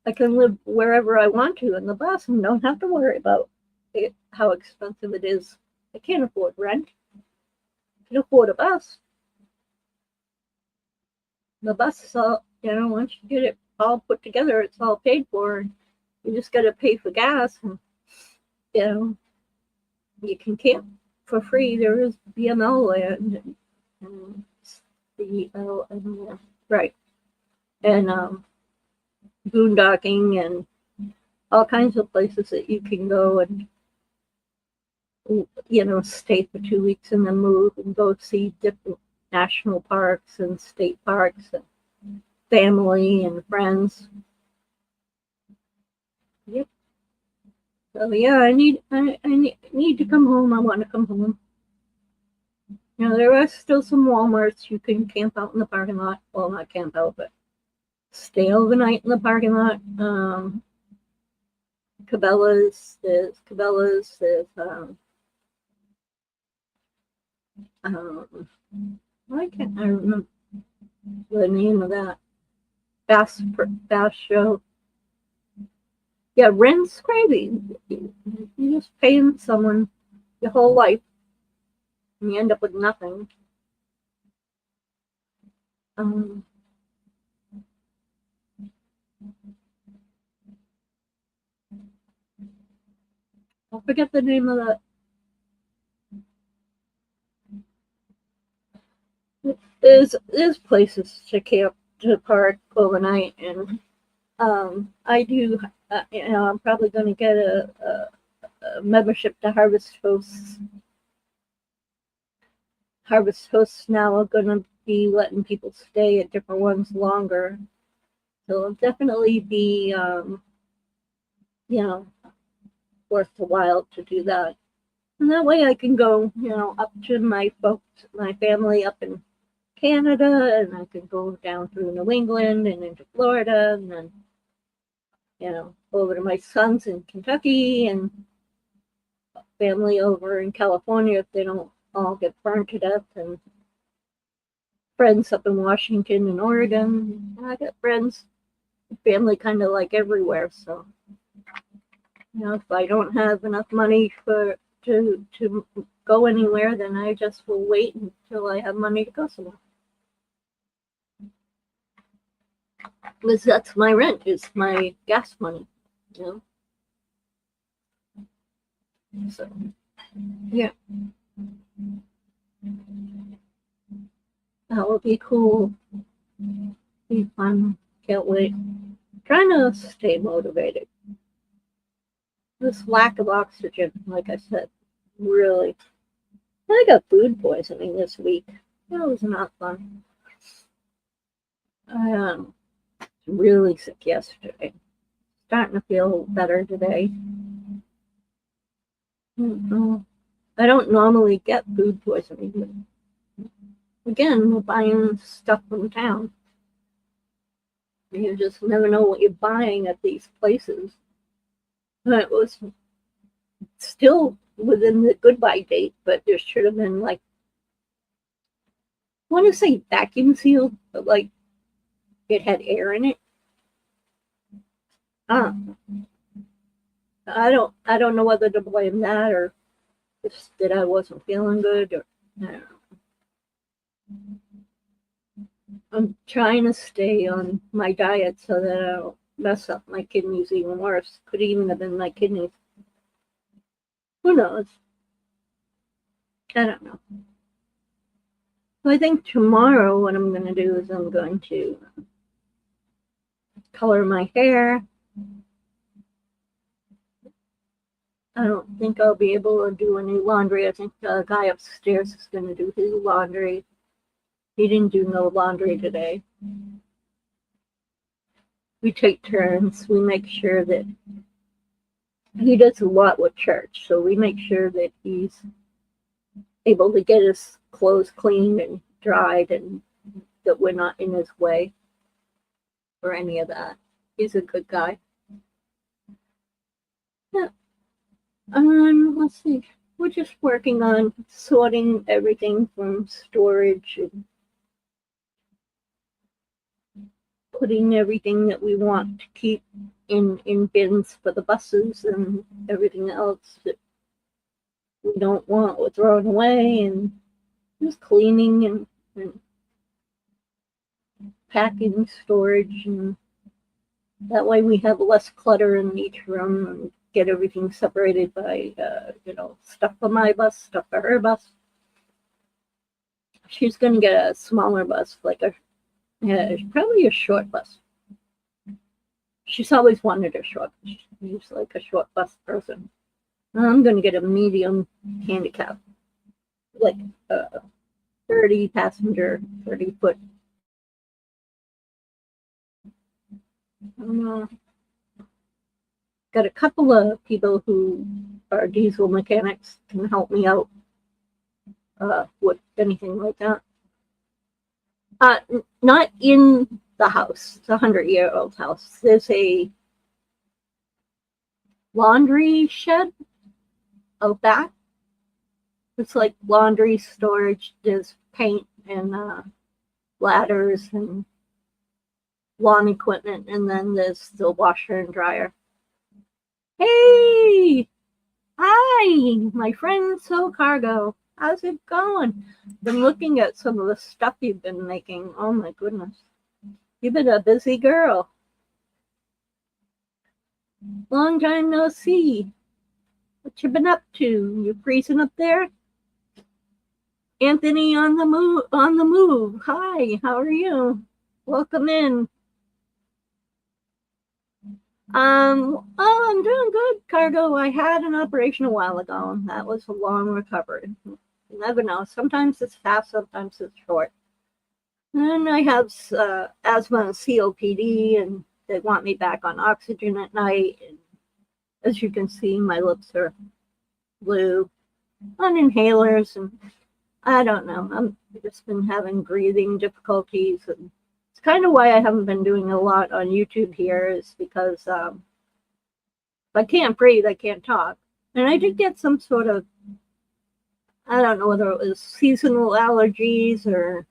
Speaker 2: I can live wherever I want to in the bus and don't have to worry about how expensive it is. I can't afford rent. I can afford a bus. The bus is all, once you get it all put together, it's all paid for. You just got to pay for gas, and, you can camp for free. There is BML land, and right, and boondocking, and all kinds of places that you can go and, you know, stay for 2 weeks and then move and go see different national parks and state parks and family and friends. Yep. So yeah, I need to come home. I want to come home. You know, there are still some Walmarts you can camp out in the parking lot. Well, not camp out, but stay overnight in the parking lot. Cabela's, there's why can't I remember the name of that? Bass Show. Yeah, rent's crazy. You just paying someone your whole life and you end up with nothing. I forget the name of that. There's places to camp, to park overnight, and I do. You know, I'm probably going to get a membership to Harvest Hosts. Harvest Hosts now are going to be letting people stay at different ones longer, so it'll definitely be, you know, worth the while to do that. And that way I can go, you know, up to my folks, my family up in Canada, and I can go down through New England and into Florida, and then, you know, over to my sons in Kentucky and family over in California if they don't all get burned to death, and friends up in Washington and Oregon. I got friends, family kind of like everywhere, so, you know, if I don't have enough money to go anywhere, then I just will wait until I have money to go somewhere. Because that's my rent, is my gas money, you know. So, yeah. That will be cool. Be fun. Can't wait. Trying to stay motivated. This lack of oxygen, like I said, really. I got food poisoning this week. That was not fun. I was really sick yesterday. Starting to feel better today. I don't normally get food poisoning, but again, we're buying stuff from town. You just never know what you're buying at these places. But it was still within the goodbye date, but there should have been, like, I want to say vacuum sealed, but like it had air in it. I don't know whether to blame that or just that I wasn't feeling good, or I don't know. I'm trying to stay on my diet so that I don't mess up my kidneys even worse. Could even have been my kidneys. Who knows? I don't know. So I think tomorrow what I'm going to do is I'm going to color my hair. I don't think I'll be able to do any laundry. I think the guy upstairs is going to do his laundry. He didn't do no laundry today. We take turns. We make sure that he does a lot with church, so we make sure that he's able to get his clothes cleaned and dried and that we're not in his way or any of that. He's a good guy. Yeah. Let's see. We're just working on sorting everything from storage and putting everything that we want to keep in bins for the buses and everything else that we don't want or throwing away, and just cleaning and packing storage, and that way we have less clutter in each room and get everything separated by you know, stuff for my bus, stuff for her bus. She's going to get a smaller bus, like probably a short bus. She's always wanted a short. She's like a short bus person. I'm going to get a medium handicap, like a 30 passenger, 30-foot. Got a couple of people who are diesel mechanics can help me out with anything like that. Not in the house. It's a 100-year-old house. There's a laundry shed out back. It's like laundry storage. There's paint and ladders and lawn equipment, and then there's the washer and dryer. Hey! Hi! My friend So Cargo. How's it going? Been looking at some of the stuff you've been making. Oh my goodness. You've been a busy girl. Long time no see. What you been up to? You freezing up there? Anthony on the move. Hi, how are you? Welcome in. Oh, I'm doing good, Cargo. I had an operation a while ago, and that was a long recovery. You never know. Sometimes it's fast, sometimes it's short. And I have asthma and COPD, and they want me back on oxygen at night. And as you can see, my lips are blue on inhalers, and I don't know. I've just been having breathing difficulties, and it's kind of why I haven't been doing a lot on YouTube here, is because if I can't breathe, I can't talk. And I did get some sort of, I don't know whether it was seasonal allergies or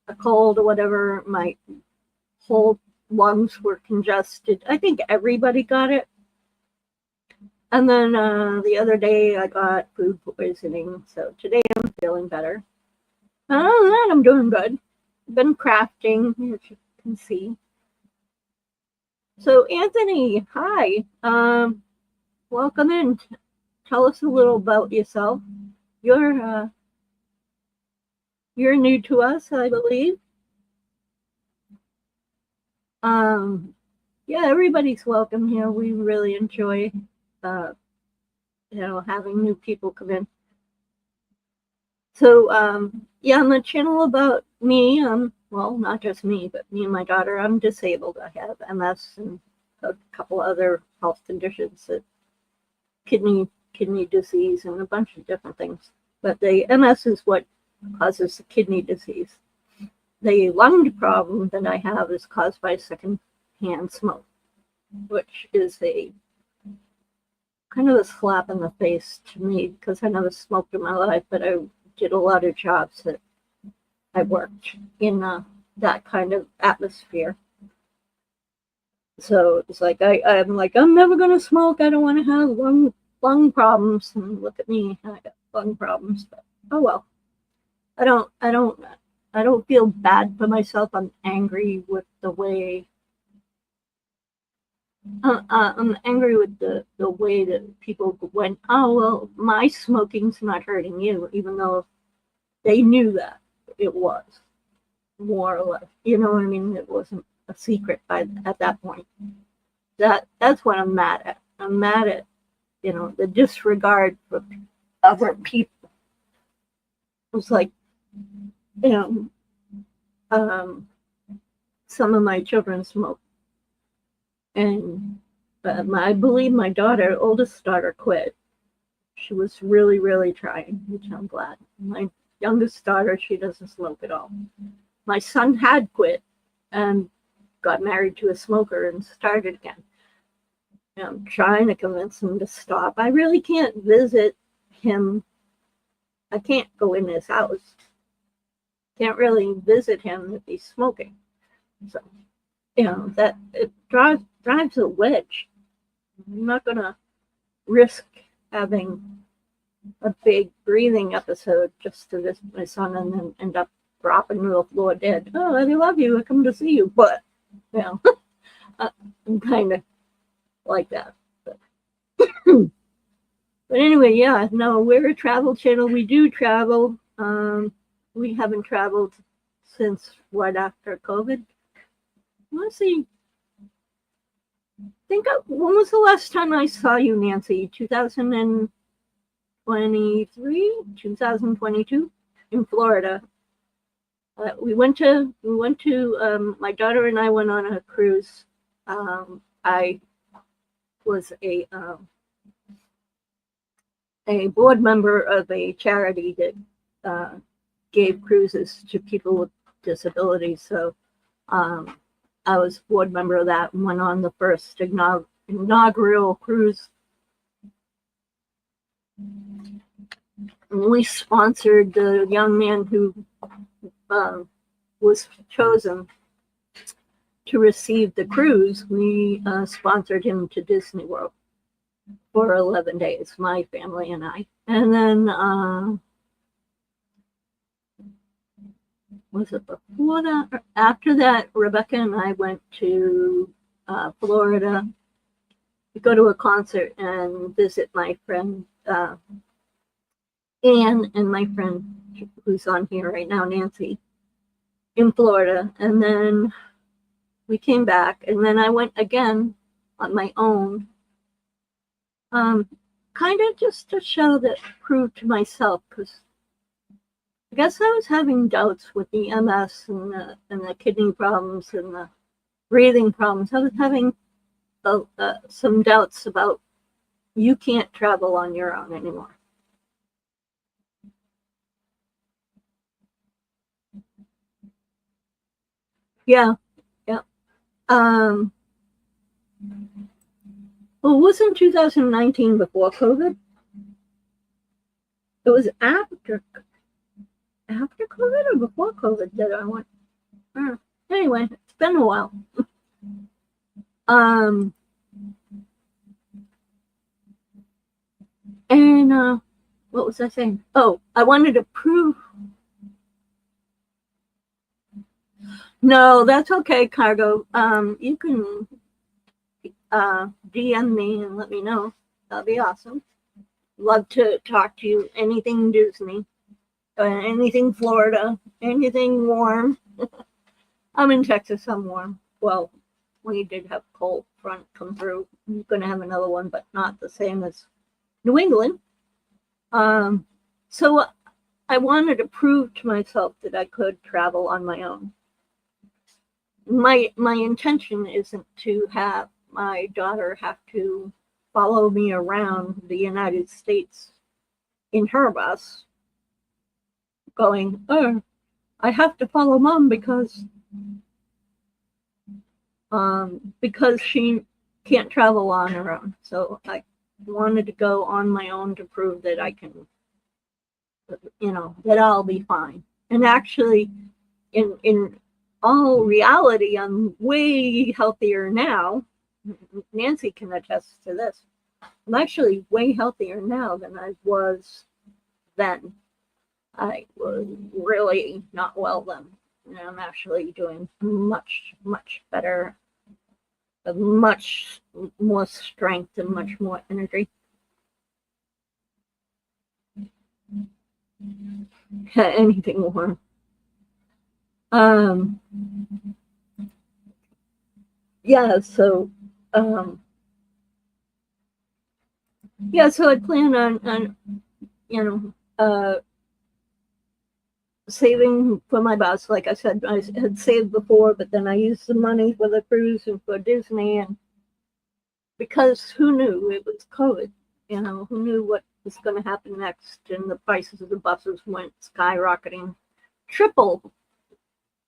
Speaker 2: a cold or whatever. My whole lungs were congested. I think everybody got it. And then the other day I got food poisoning. So today I'm feeling better. Other than that, I'm doing good. Been crafting, as you can see. So Anthony, hi. Welcome in. Tell us a little about yourself. You're new to us, I believe. Yeah, everybody's welcome here. We really enjoy having new people come in. So yeah, on the channel about me, well, not just me, but me and my daughter, I'm disabled. I have MS and a couple other health conditions, that kidney disease and a bunch of different things. But the MS is what causes the kidney disease. The lung problem that I have is caused by secondhand smoke, which is a kind of a slap in the face to me, because I never smoked in my life, but I did a lot of jobs that I worked in that kind of atmosphere. So it's like I'm like, I'm never gonna smoke. I don't want to have lung problems. And look at me, I got lung problems. But oh well. I don't feel bad for myself. I'm angry with the way. I'm angry with the way that people went, oh, well, my smoking's not hurting you, even though they knew that it was, more or less. You know what I mean? It wasn't a secret at that point. That's what I'm mad at. I'm mad at, the disregard for other people. It was like, some of my children smoke. And I believe my oldest daughter, quit. She was really, really trying, which I'm glad. My youngest daughter, she doesn't smoke at all. My son had quit and got married to a smoker and started again. And I'm trying to convince him to stop. I really can't visit him. I can't go in his house. Can't really visit him if he's smoking. So, that it drives a wedge. I'm not gonna risk having a big breathing episode just to visit my son and then end up dropping to the floor dead. Oh, I love you. I come to see you, but I'm kind of like that. But anyway, yeah. No, we're a travel channel. We do travel. We haven't traveled since right after COVID. Let's see. when was the last time I saw you, Nancy? 2023, 2022 in Florida. We went to my daughter and I went on a cruise. I was a board member of a charity that gave cruises to people with disabilities. So I was board member of that and went on the first inaugural cruise. And we sponsored the young man who was chosen to receive the cruise. We sponsored him to Disney World for 11 days, my family and I. And then, was it before that or after that, Rebecca and I went to Florida to go to a concert and visit my friend Anne and my friend who's on here right now, Nancy, in Florida. And then we came back, and then I went again on my own, kind of just to show that, prove to myself, because I guess I was having doubts with the MS and the kidney problems and the breathing problems. I was having some doubts about you can't travel on your own anymore. Yeah. Well, wasn't 2019 before COVID? It was after COVID or before COVID that I went. Anyway, it's been a while. And what was I saying? Oh, I wanted to prove. No, that's okay, Cargo. You can DM me and let me know. That'd be awesome. Love to talk to you. Anything Disney, anything Florida, anything warm. I'm in Texas. I'm warm. Well, we did have cold front come through. We're going to have another one, but not the same as New England. So I wanted to prove to myself that I could travel on my own. My intention isn't to have my daughter have to follow me around the United States in her bus, going, oh, I have to follow mom because she can't travel on her own. So I wanted to go on my own to prove that I can, that I'll be fine. And actually, in all reality, I'm way healthier now. Nancy can attest to this. I'm actually way healthier now than I was then. I was really not well then. And I'm actually doing much, much better, much more strength and much more energy. Anything more. Yeah, so so I plan on saving for my bus. Like I said, I had saved before, but then I used the money for the cruise and for Disney, and because who knew it was COVID? Who knew what was going to happen next? And the prices of the buses went skyrocketing, triple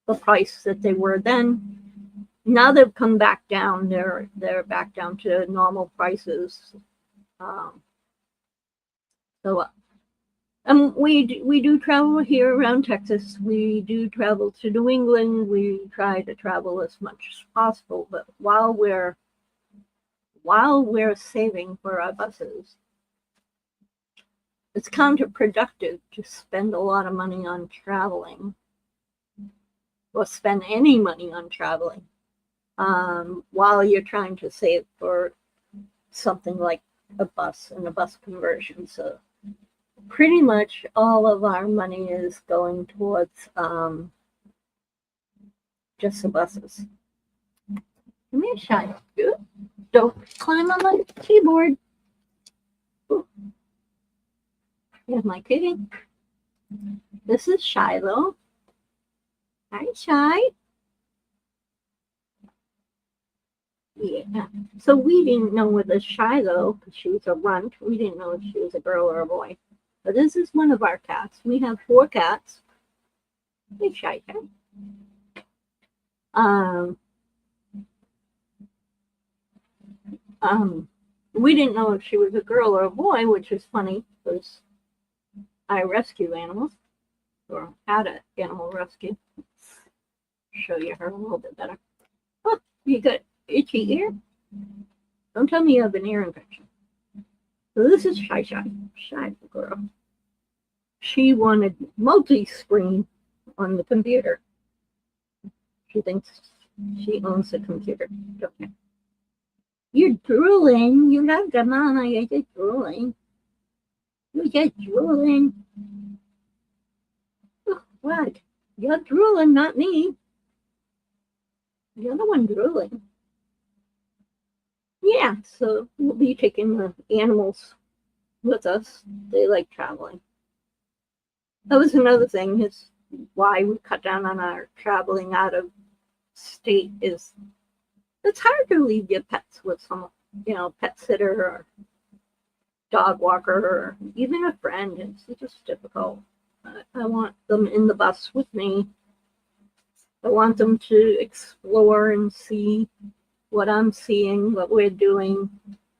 Speaker 2: the price that they were then. Now they've come back down. They're back down to normal prices. We do travel here around Texas. We do travel to New England. We try to travel as much as possible. But while we're saving for our buses, it's counterproductive to spend a lot of money on traveling, or spend any money on traveling, while you're trying to save for something like a bus and a bus conversion. So pretty much all of our money is going towards just the buses. Come here, Shy. Good. Don't climb on my keyboard. Ooh. Here's my kitty. This is Shiloh. Hi, Shy. Yeah. So we didn't know whether Shiloh, because she was a runt, we didn't know if she was a girl or a boy. But this is one of our cats. We have 4 cats. Hey, Shy Cat. We didn't know if she was a girl or a boy, which is funny because I rescue animals or had an animal rescue. Show you her a little bit better. Oh, you got itchy ear? Don't tell me you have an ear infection. So this is Shy girl. She wanted multi-screen on the computer. She thinks she owns the computer. Okay. You're drooling. You love the mama. You're just drooling. You're just drooling. Oh, what? You're drooling, not me. You're the one drooling. Yeah, so we'll be taking the animals with us. They like traveling. That was another thing, is why we cut down on our traveling out of state. Is it's hard to leave your pets with some, pet sitter or dog walker or even a friend. It's just difficult. I want them in the bus with me. I want them to explore and see what I'm seeing, what we're doing.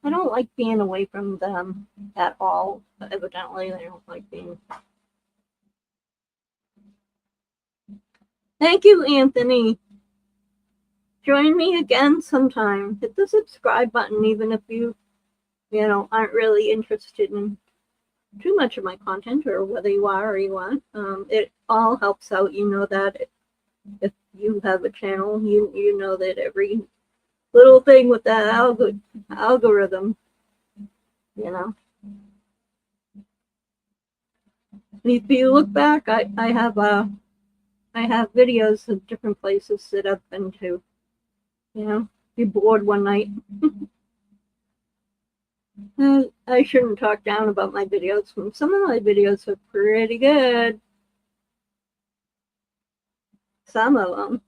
Speaker 2: I don't like being away from them at all. Evidently, they don't like being. Thank you, Anthony. Join me again sometime. Hit the subscribe button, even if you aren't really interested in too much of my content, or whether you are or you aren't. It all helps out. You know that if you have a channel, you know that every little thing with that algorithm, If you look back, I have videos of different places that I've been to. Be bored one night. I shouldn't talk down about my videos. Some of my videos are pretty good. Some of them.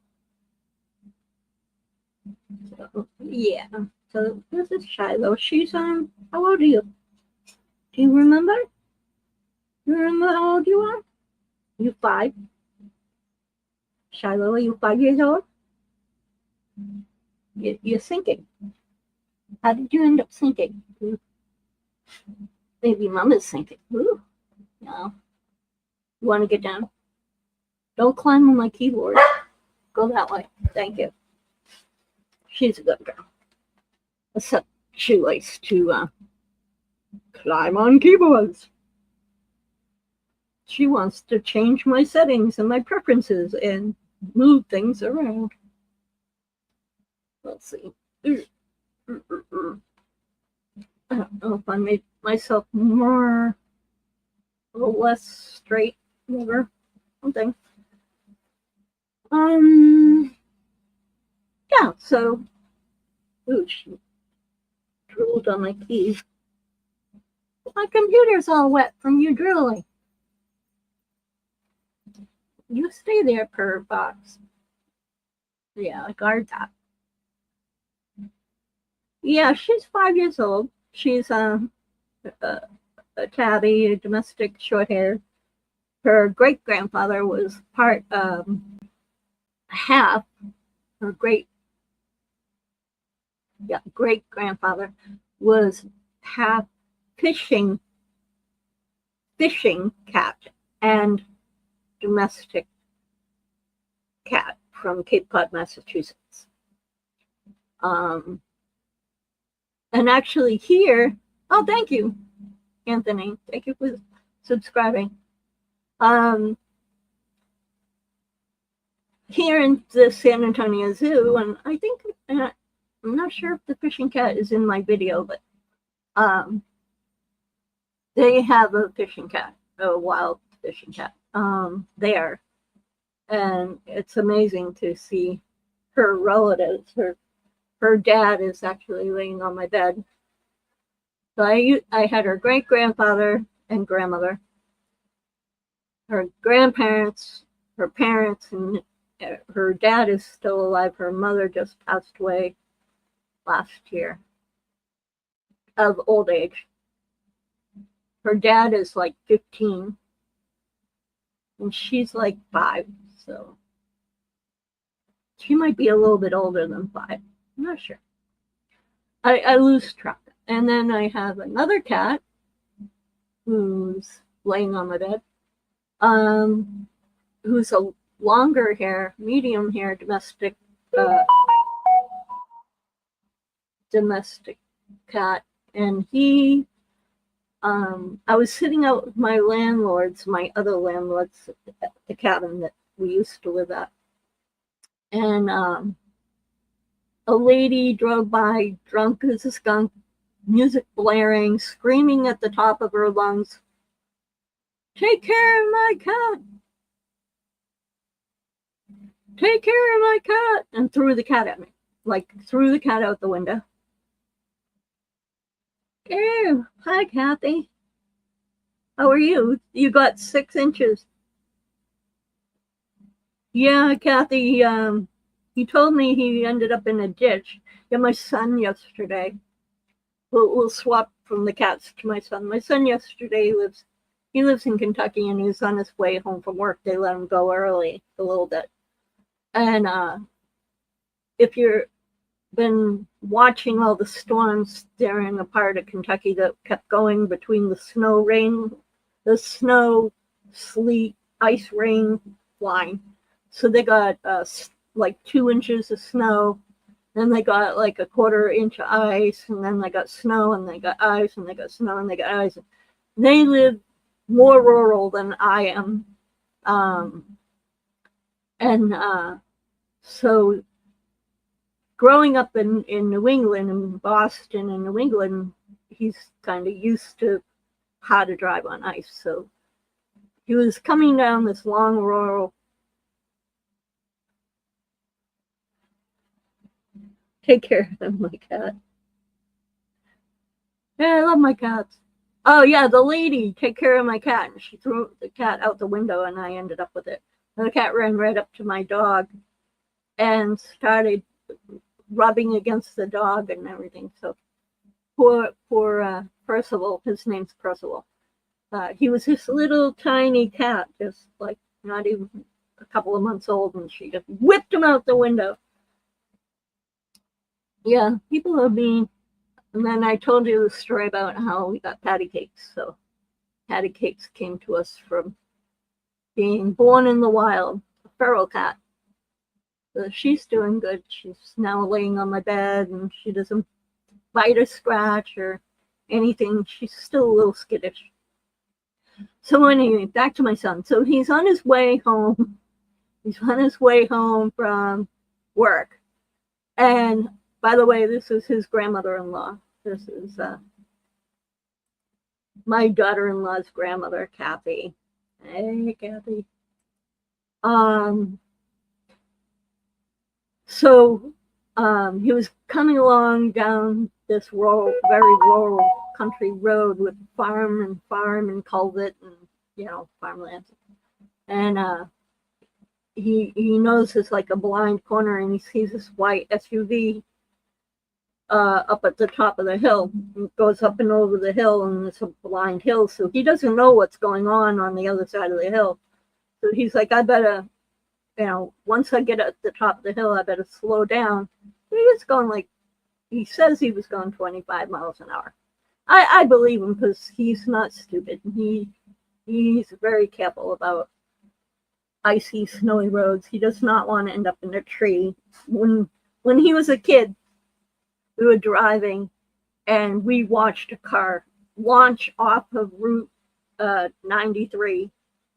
Speaker 2: So, yeah. So this is Shiloh. She's how old are you? Do you remember? You remember how old you are? You 5? Shiloh, are you 5 years old? You're sinking. How did you end up sinking? Maybe Mama's sinking. Ooh. No. You want to get down? Don't climb on my keyboard. Go that way. Thank you. She's a good girl. Except she likes to climb on keyboards. She wants to change my settings and my preferences and move things around. Let's see. I don't know if I made myself more or less straight, whatever, something. Yeah, so, ooh, she drooled on my keys. My computer's all wet from you drooling. You stay there, per box. Yeah, guard that. Yeah, she's 5 years old. She's a tabby, a domestic short hair. Her great grandfather was half. Her great grandfather was half fishing cat and domestic cat from Cape Cod, Massachusetts. And actually here, oh, thank you, Anthony. Thank you for subscribing. Here in the San Antonio Zoo, and I think, I'm not sure if the fishing cat is in my video, but they have a fishing cat, a wild fishing cat, there. And it's amazing to see her relatives, her her dad is actually laying on my bed. So I had her great grandfather and grandmother, her grandparents, her parents, and her dad is still alive. Her mother just passed away last year of old age. Her dad is like 15 and she's like 5, so she might be a little bit older than 5. I'm not sure. I lose track. And then I have another cat who's laying on my bed, who's a longer hair, medium hair domestic cat, and he I was sitting out with my landlords, my other landlords at the cabin that we used to live at, and a lady drove by drunk as a skunk, music blaring, screaming at the top of her lungs, "Take care of my cat! Take care of my cat!" and threw the cat at me, like threw the cat out the window. "Ew, hi Kathy. How are you? You got 6 inches." "Yeah, Kathy, he told me he ended up in a ditch. Yeah, my son yesterday." We'll swap from the cats to my son. My son yesterday he lives in Kentucky and he's on his way home from work. They let him go early a little bit. And if you've been watching all the storms during the part of Kentucky that kept going between the snow, sleet, ice, rain line. So they got like 2 inches of snow, then they got like a 1/4 inch of ice, and then they got snow, and they got ice, and they got snow, and they got ice. They live more rural than I am. So growing up in New England, in Boston and New England, he's kind of used to how to drive on ice. So he was coming down this long rural. Take care of my cat. Yeah, I love my cats. Oh yeah, the lady, take care of my cat. And she threw the cat out the window and I ended up with it. And the cat ran right up to my dog and started rubbing against the dog and everything. So poor Percival, his name's Percival. He was this little tiny cat, just like not even a couple of months old, and she just whipped him out the window. Yeah, people are mean. And then I told you the story about how we got patty cakes. So patty cakes came to us from being born in the wild, a feral cat. So she's doing good. She's now laying on my bed and she doesn't bite or scratch or anything. She's still a little skittish. So anyway, back to my son. So he's on his way home. He's on his way home from work. And by the way, this is his grandmother-in-law. This is my daughter-in-law's grandmother, Kathy. Hey, Kathy. So he was coming along down this very rural country road with farm and culvert and farmlands. And he knows it's like a blind corner and he sees this white SUV up at the top of the hill. It goes up and over the hill and it's a blind hill, so he doesn't know what's going on the other side of the hill. So he's like, I better, once I get at the top of the hill, I better slow down. He was going he says he was going 25 miles an hour. I believe him because he's not stupid. He's very careful about icy, snowy roads. He does not want to end up in a tree. When he was a kid, we were driving and we watched a car launch off of Route 93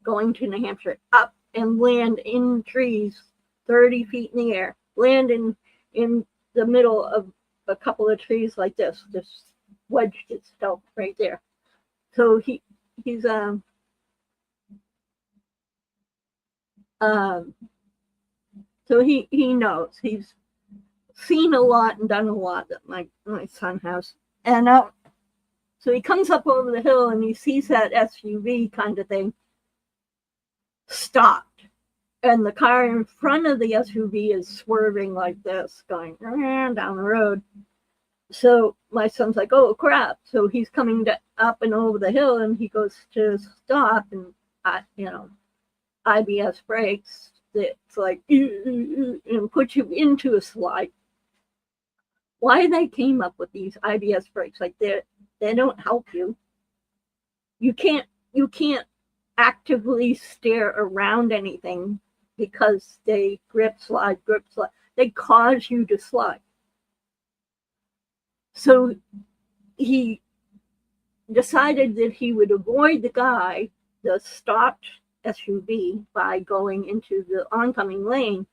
Speaker 2: going to New Hampshire up and land in trees 30 feet in the air, land in the middle of a couple of trees like this, just wedged itself right there. So he's so he knows. seen a lot and done a lot that my son has. And so he comes up over the hill and he sees that SUV kind of thing stopped. And the car in front of the SUV is swerving like this, going down the road. So my son's like, oh, crap. So he's coming up and over the hill and he goes to stop and, IBS brakes. It's like, and put you into a slide. Why they came up with these IBS brakes, like they don't help you. You can't actively steer around anything because they grip slide. They cause you to slide. So he decided that he would avoid the stopped SUV, by going into the oncoming lane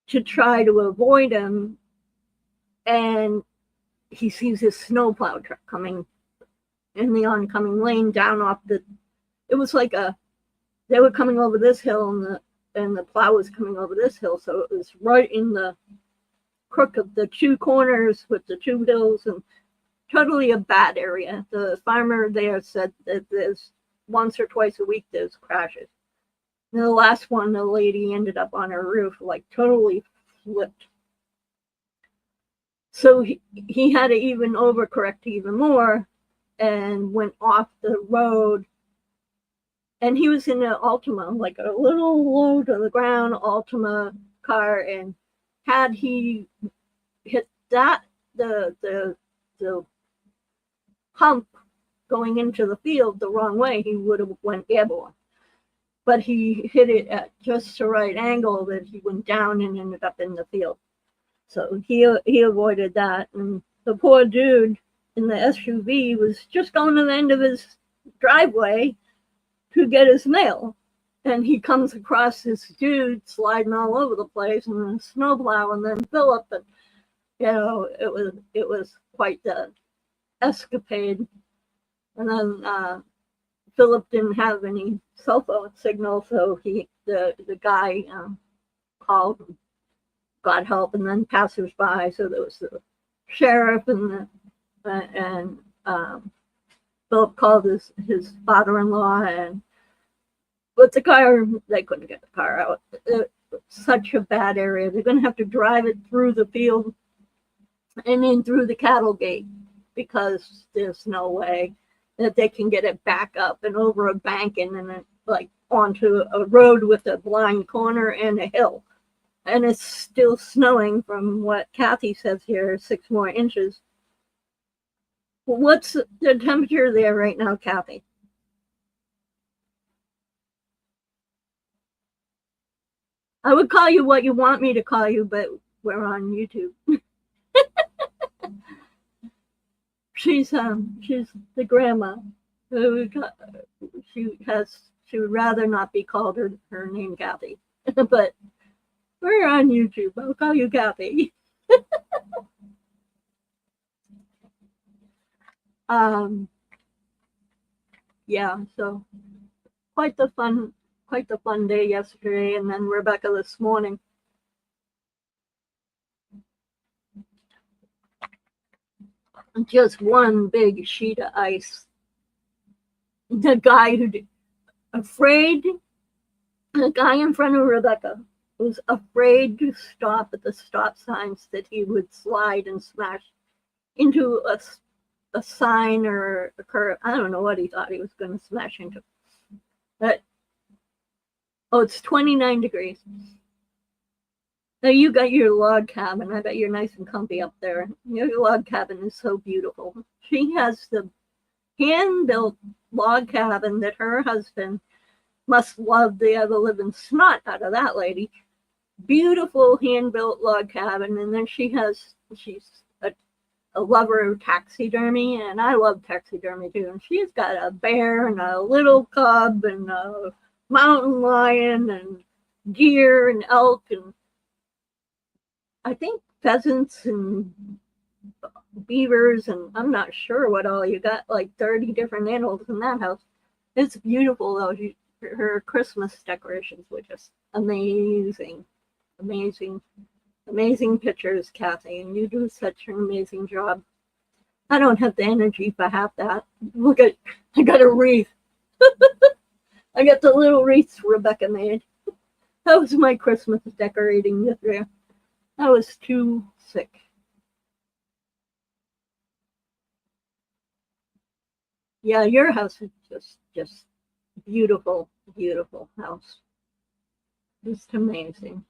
Speaker 2: to try to avoid him. And he sees his snowplow truck coming in the oncoming lane down off it was like they were coming over this hill and the plow was coming over this hill. So it was right in the crook of the two corners with the two hills, and totally a bad area. The farmer there said that there's once or twice a week there's crashes. And the last one, the lady ended up on her roof, like totally flipped. So he had to even overcorrect even more and went off the road. And he was in an Altima, like a little low to the ground Altima car. And had he hit the hump going into the field the wrong way, he would have went airborne. But he hit it at just the right angle that he went down and ended up in the field. So he avoided that. And the poor dude in the SUV was just going to the end of his driveway to get his mail. And he comes across this dude sliding all over the place and a snowplow, and then Philip, and it was quite the escapade. And then Philip didn't have any cell phone signal, so the guy called, got help, and then passersby. So there was the sheriff and Philip called his father-in-law, but the car, they couldn't get the car out. It's such a bad area. They're going to have to drive it through the field and in through the cattle gate, because there's no way that they can get it back up and over a bank and then like onto a road with a blind corner and a hill. And it's still snowing, from what Kathy says here, 6 more inches. What's the temperature there right now, Kathy? I would call you what you want me to call you, but we're on YouTube. She's the grandma. She would rather not be called her name Kathy, but we're on YouTube. I'll call you Kathy. Yeah, so quite the fun day yesterday, and then Rebecca this morning. Just one big sheet of ice. The guy the guy in front of Rebecca was afraid to stop at the stop signs, that he would slide and smash into a sign or a curb. I don't know what he thought he was going to smash into. But it's 29 degrees. Now you got your log cabin. I bet you're nice and comfy up there. Your log cabin is so beautiful. She has the hand-built log cabin that her husband must love the ever living snot out of that lady. Beautiful hand-built log cabin. And then she's a lover of taxidermy, and I love taxidermy too. And she's got a bear and a little cub and a mountain lion and deer and elk, and I think pheasants and beavers, and I'm not sure what all. You got like 30 different animals in that house. It's beautiful though. Her Christmas decorations were just amazing. Amazing pictures, Kathy, and you do such an amazing job. I don't have the energy for half that. Look at, I got a wreath. I got the little wreaths Rebecca made. That was my Christmas decorating this year. I was too sick. Yeah, your house is just beautiful, beautiful house. Just amazing.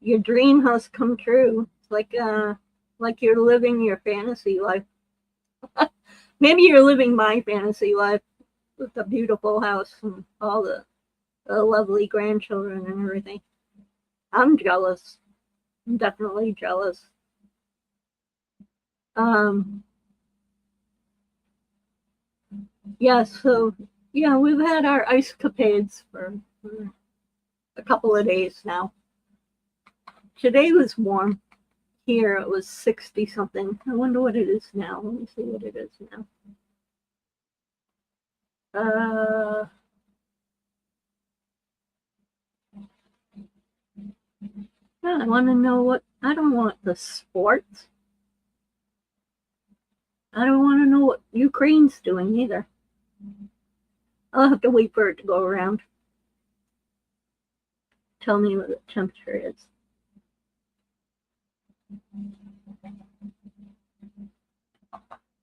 Speaker 2: Your dream house come true. It's like you're living your fantasy life. Maybe you're living my fantasy life with a beautiful house and all the lovely grandchildren and everything. I'm jealous. I'm definitely jealous. Yeah, so yeah, we've had our ice capades for a couple of days now. Today was warm. Here it was 60 something. I wonder what it is now. Let me see what it is now. I want to know what, I don't want the sports. I don't want to know what Ukraine's doing either. I'll have to wait for it to go around. Tell me what the temperature is.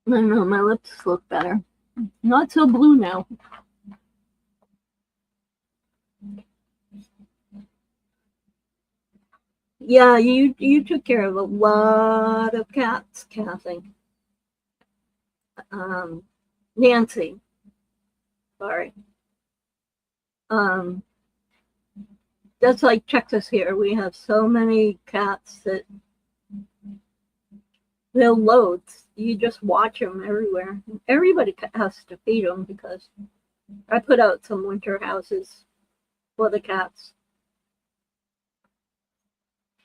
Speaker 2: I don't know, my lips look better. Not so blue now. Yeah, you took care of a lot of cats, Kathy. Nancy. Sorry. That's like Texas here. We have so many cats that they'll load. You just watch them everywhere. Everybody has to feed them because I put out some winter houses for the cats.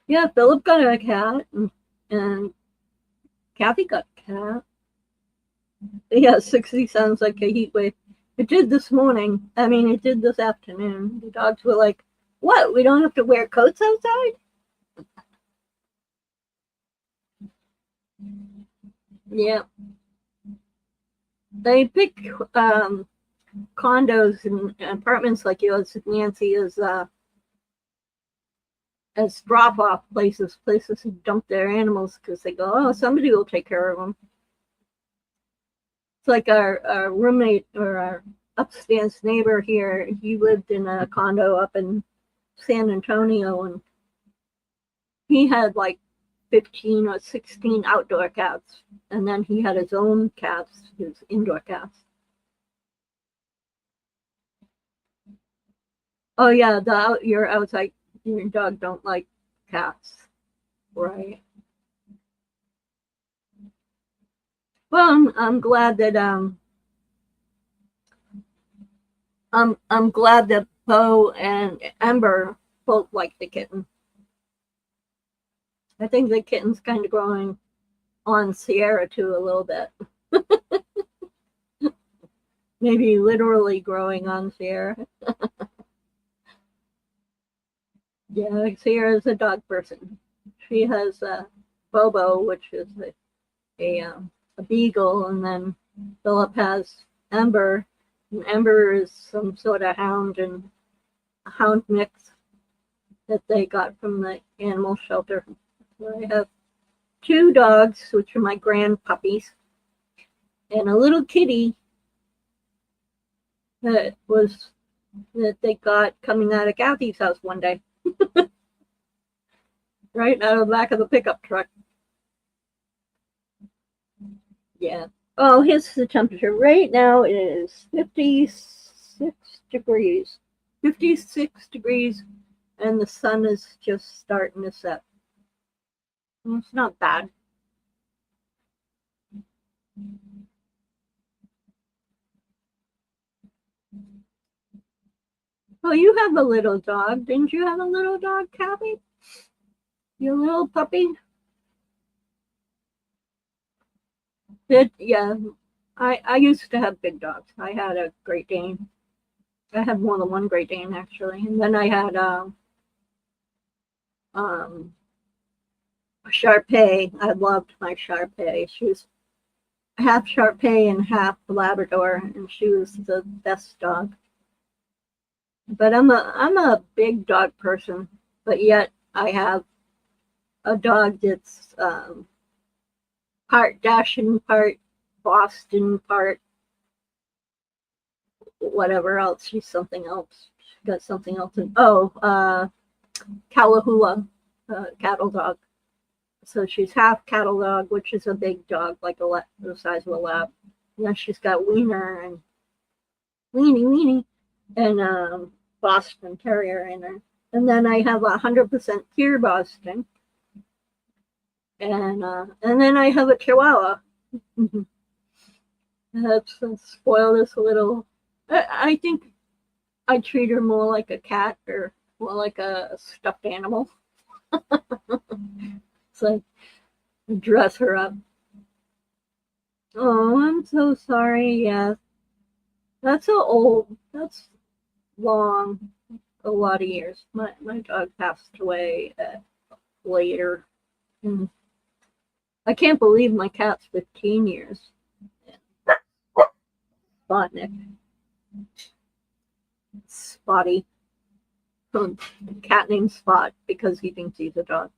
Speaker 2: Yeah, Philip got a cat and Kathy got a cat. Yeah, 60 sounds like a heat wave. It did this morning. I mean, it did this afternoon. The dogs were like, what? We don't have to wear coats outside? Yeah. They pick condos and apartments like yours, Nancy, as drop-off places who dump their animals because they go, oh, somebody will take care of them. It's like our roommate or our upstairs neighbor here. He lived in a condo up in San Antonio, and he had like 15 or 16 outdoor cats, and then he had his own cats, his indoor cats. Oh yeah, your outside, your dog don't like cats, right? Well, I'm glad that I'm glad that Bo and Ember both like the kitten. I think the kitten's kind of growing on Sierra too a little bit. Maybe literally growing on Sierra. Yeah, Sierra's a dog person. She has Bobo, which is a beagle, and then Philip has Ember. And Ember is some sort of hound and a hound mix that they got from the animal shelter. So I have 2 dogs, which are my grand puppies, and a little kitty that they got coming out of Kathy's house one day. Right out of the back of the pickup truck. Yeah. Oh, here's the temperature. Right now it is 56 degrees. 56 degrees, and the sun is just starting to set. It's not bad. Oh, you have a little dog. Didn't you have a little dog, Kathy? Your little puppy? Yeah. I used to have big dogs. I had a Great Dane. I had more than one Great Dane, actually. And then I had Shar-Pei. I loved my Shar-Pei. She was half Shar-Pei and half Labrador, and she was the best dog. But I'm a big dog person, but yet I have a dog that's part Dachshund, part Boston, part whatever else. She's something else. She got something else. Kalahua, cattle dog. So she's half cattle dog, which is a big dog, like the size of a lab. And then she's got Wiener and Weenie, and Boston Terrier in her. And then I have 100% pure Boston. And then I have a Chihuahua. That's spoiled as a little. I think I treat her more like a cat or more like a stuffed animal. It's like dress her up. Oh, I'm so sorry. Yes, that's that's long, a lot of years. My dog passed away later. And I can't believe my cat's 15 years. Spotnik. Spotty. Cat named Spot because he thinks he's a dog.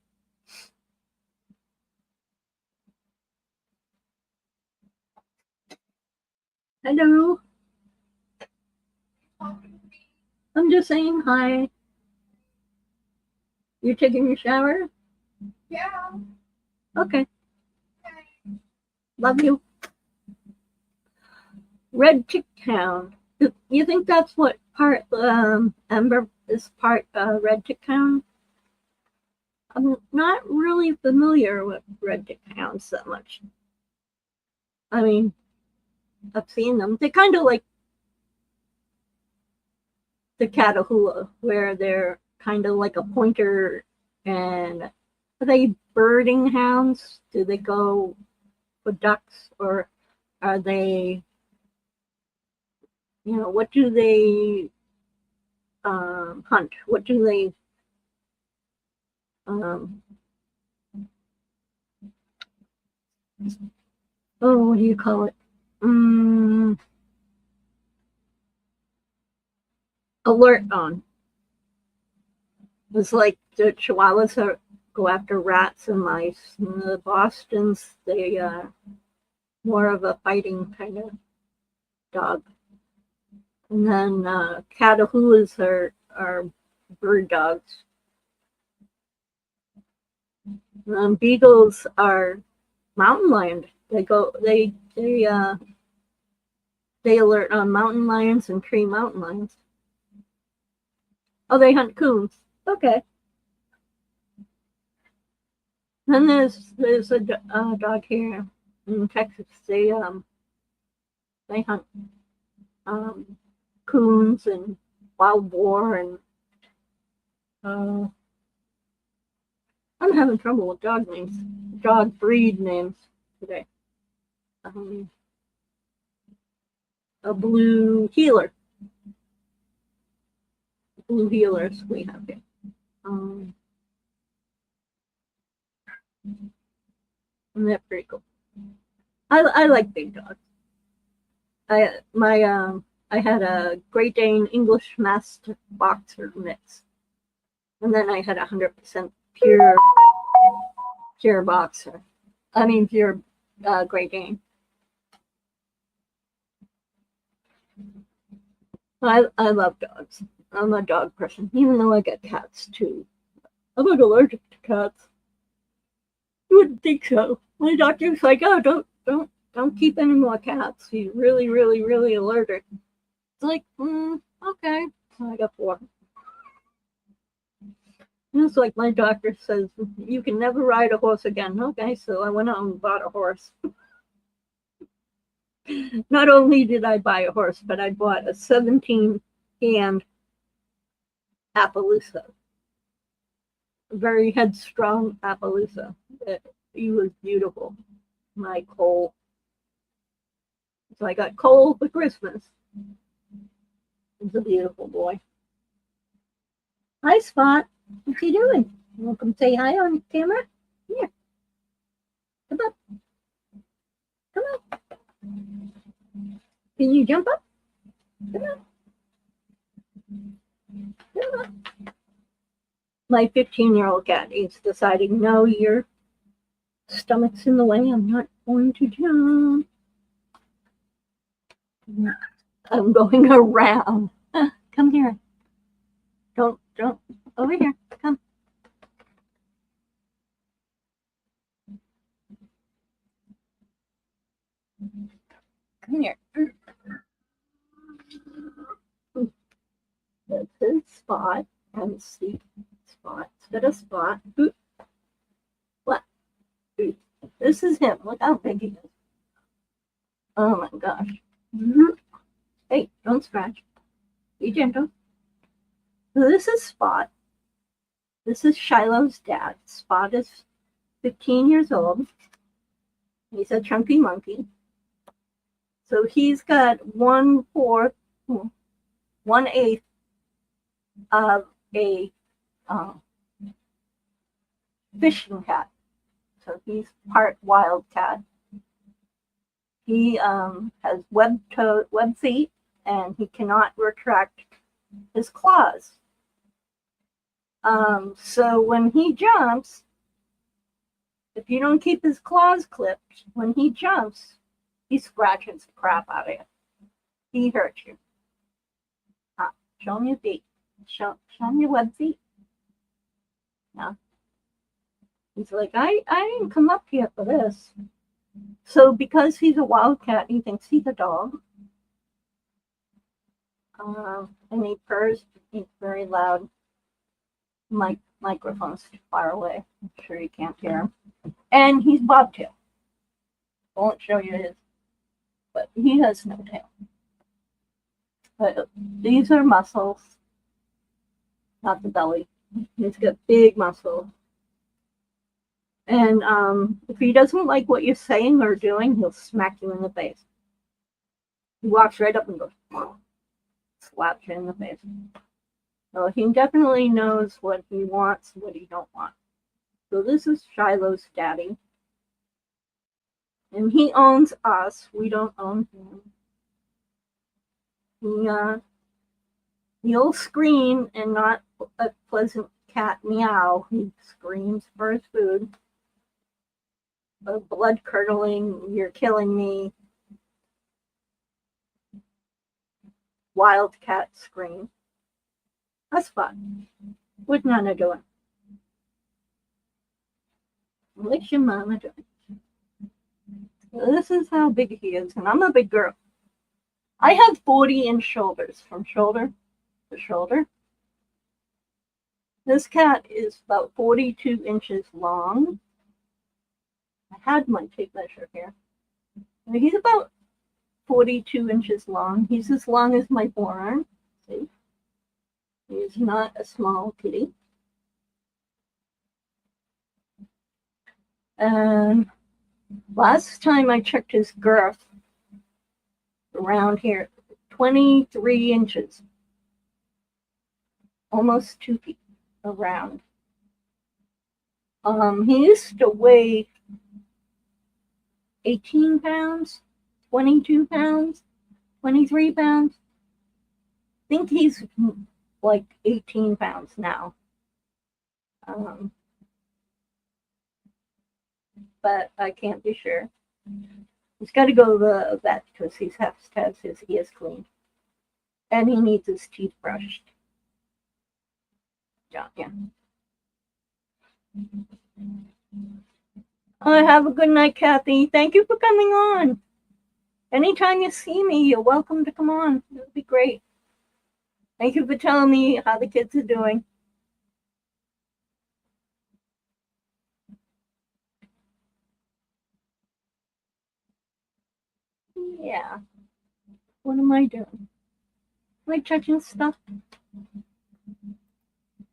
Speaker 2: Hello. I'm just saying hi. You're taking your shower?
Speaker 4: Yeah.
Speaker 2: Okay. Love you. Red Tick Town. You think that's what part Ember is part Red Tick Town? I'm not really familiar with Red Tick Towns so much. I mean, I've seen them. They're kind of like the Catahoula, where they're kind of like a pointer. And are they birding hounds? Do they go for ducks, or are they, what do they hunt? What do they what do you call it? Alert on. It's like the Chihuahuas go after rats and mice, and the Bostons, they more of a fighting kind of dog. And then Catahoulas are bird dogs. Beagles are mountain lion. They alert on mountain lions and tree mountain lions. Oh, they hunt coons. Okay. Then there's a dog here in Texas. They hunt coons and wild boar, and I'm having trouble with dog breed names today. A blue heeler. Blue heelers we have here. And they're pretty cool. I like big dogs. I had a Great Dane English Mastiff Boxer mix, and then I had 100% pure boxer. I mean pure Great Dane. I love dogs. I'm a dog person, even though I get cats too. I'm not allergic to cats. You wouldn't think so. My doctor's like, oh, don't keep any more cats. He's really, really, really allergic. It's like, okay. So I got 4. And it's like my doctor says, you can never ride a horse again. Okay, so I went out and bought a horse. Not only did I buy a horse, but I bought a 17-hand Appaloosa. A very headstrong Appaloosa. He was beautiful. My Cole. So I got Cole for Christmas. He's a beautiful boy. Hi, Spot. What you doing? You want to come say hi on camera? Here. Come up. Come up. Can you jump up? Come on. Come on. My 15-year-old cat is deciding, no, your stomach's in the way. I'm not going to jump. I'm going around. Come here. Don't. Over here. Come. Come here. That's his Spot. And see. Spot. Got a Spot. What? This is him. Look how big he is. Oh my gosh. Hey, don't scratch. Be gentle. So this is Spot. This is Shiloh's dad. Spot is 15 years old. He's a chunky monkey. So he's got 1/8 of a fishing cat. So he's part wild cat. He has web feet, and he cannot retract his claws. So when he jumps, if you don't keep his claws clipped, when he jumps, he scratches the crap out of you. He hurts you. Show him your feet. Show him your web feet. Yeah. He's like, I didn't come up here for this. So because he's a wildcat, he thinks he's a dog. And he purrs. He's very loud. Microphone's too far away. I'm sure you can't hear him. And he's bobtail. Won't show you his, but he has no tail. But these are muscles, not the belly. He's got big muscles. And if he doesn't like what you're saying or doing, he'll smack you in the face. He walks right up and goes, slaps you in the face. So he definitely knows what he wants, what he don't want. So this is Shiloh's daddy. And he owns us. We don't own him. He'll scream and not a pleasant cat meow. He screams for his food. Blood curdling, you're killing me. Wildcat scream. That's fun. What's Nana doing? What's your mama doing? This is how big he is, and I'm a big girl. I have 40-inch shoulders, from shoulder to shoulder. This cat is about 42 inches long. I had my tape measure here. He's about 42 inches long. He's as long as my forearm. See? He's not a small kitty. And last time I checked his girth, around here, 23 inches. Almost 2 feet around. He used to weigh 18 pounds, 22 pounds, 23 pounds. I think he's like 18 pounds now. But I can't be sure. He's got to go to the vet because he has to have his ears cleaned. And he needs his teeth brushed. Yeah. Have a good night, Kathy. Thank you for coming on. Anytime you see me, you're welcome to come on. It would be great. Thank you for telling me how the kids are doing. Yeah. What am I doing? Am I touching stuff?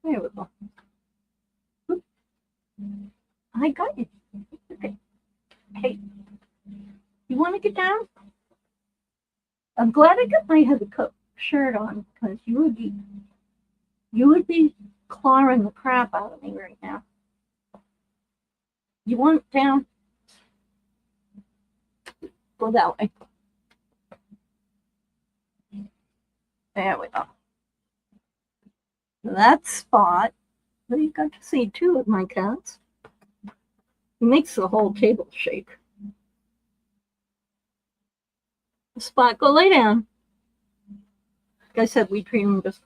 Speaker 2: There we go. I got it. Okay. Hey, you want to get down? I'm glad I got my heavy coat shirt on because you would be clawing the crap out of me right now. You want down? Go that way. There we go. That Spot. Well, you got to see two of my cats. It makes the whole table shake. Spot, go lay down. Like I said, we treat him just.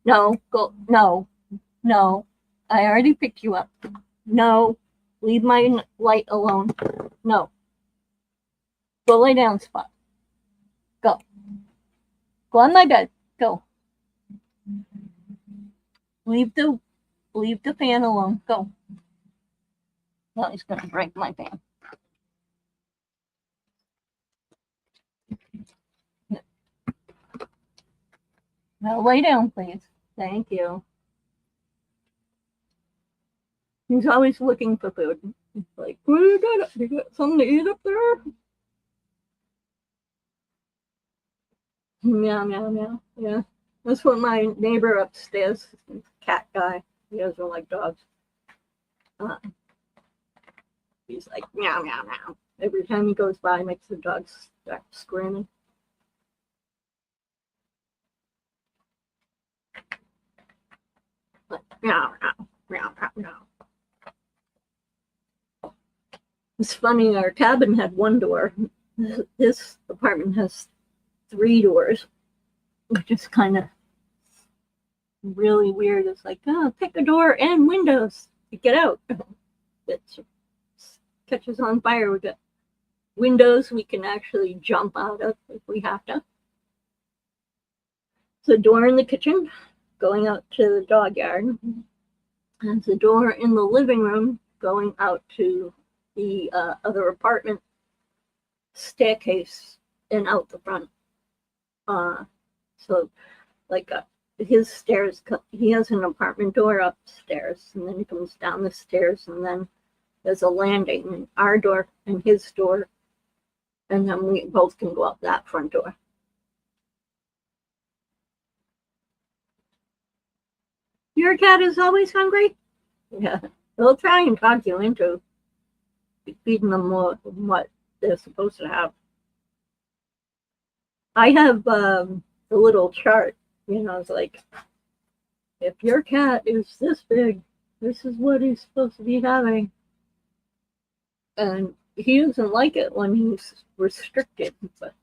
Speaker 2: No, go. No, no. I already picked you up. No, leave my light alone. No. Go lay down, Spot. Go. Go on my bed. Go. Leave the fan alone. Go. Now he's gonna break my fan. Now lay down, please. Thank you. He's always looking for food. He's like, what do you got? You got something to eat up there? Meow, meow, meow. Yeah. That's what my neighbor upstairs, cat guy, he doesn't like dogs. He's like, meow, meow, meow. Every time he goes by, makes the dogs start screaming. Like, meow, meow, meow, meow, meow. It's funny, our cabin had one door. This apartment has 3 doors, which is kind of really weird. It's like, oh, pick a door and windows to get out. It catches on fire. We got windows we can actually jump out of if we have to. It's a door in the kitchen going out to the dog yard. And it's a door in the living room going out to the other apartment staircase and out the front. So like his stairs, he has an apartment door upstairs, and then he comes down the stairs, and then there's a landing, and our door and his door, and then we both can go out that front door. Your cat is always hungry? Yeah, they'll try and talk you into feeding them more than what they're supposed to have. I have a little chart, you know, it's like, if your cat is this big, this is what he's supposed to be having. And he doesn't like it when he's restricted. But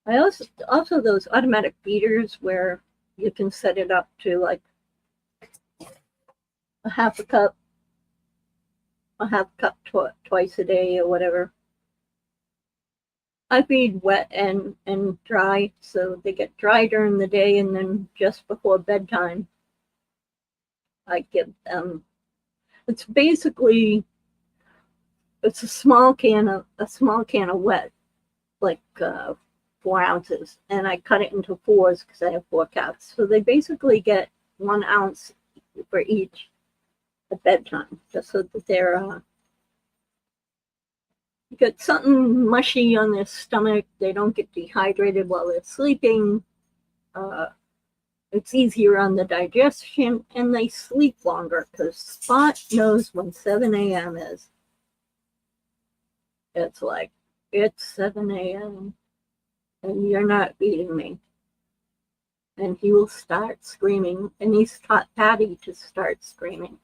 Speaker 2: I also those automatic feeders where you can set it up to like a half a cup twice a day or whatever. I feed wet and dry, so they get dry during the day, and then just before bedtime, I give them. It's basically a small can of wet, like 4 ounces, and I cut it into 4s because I have 4 cats. So they basically get 1 ounce for each at bedtime, just so that they're get something mushy on their stomach. They don't get dehydrated while they're sleeping. It's easier on the digestion, and they sleep longer because Spot knows when 7 a.m. is. It's like, it's 7 a.m. and you're not feeding me. And he will start screaming, and he's taught Patty to start screaming.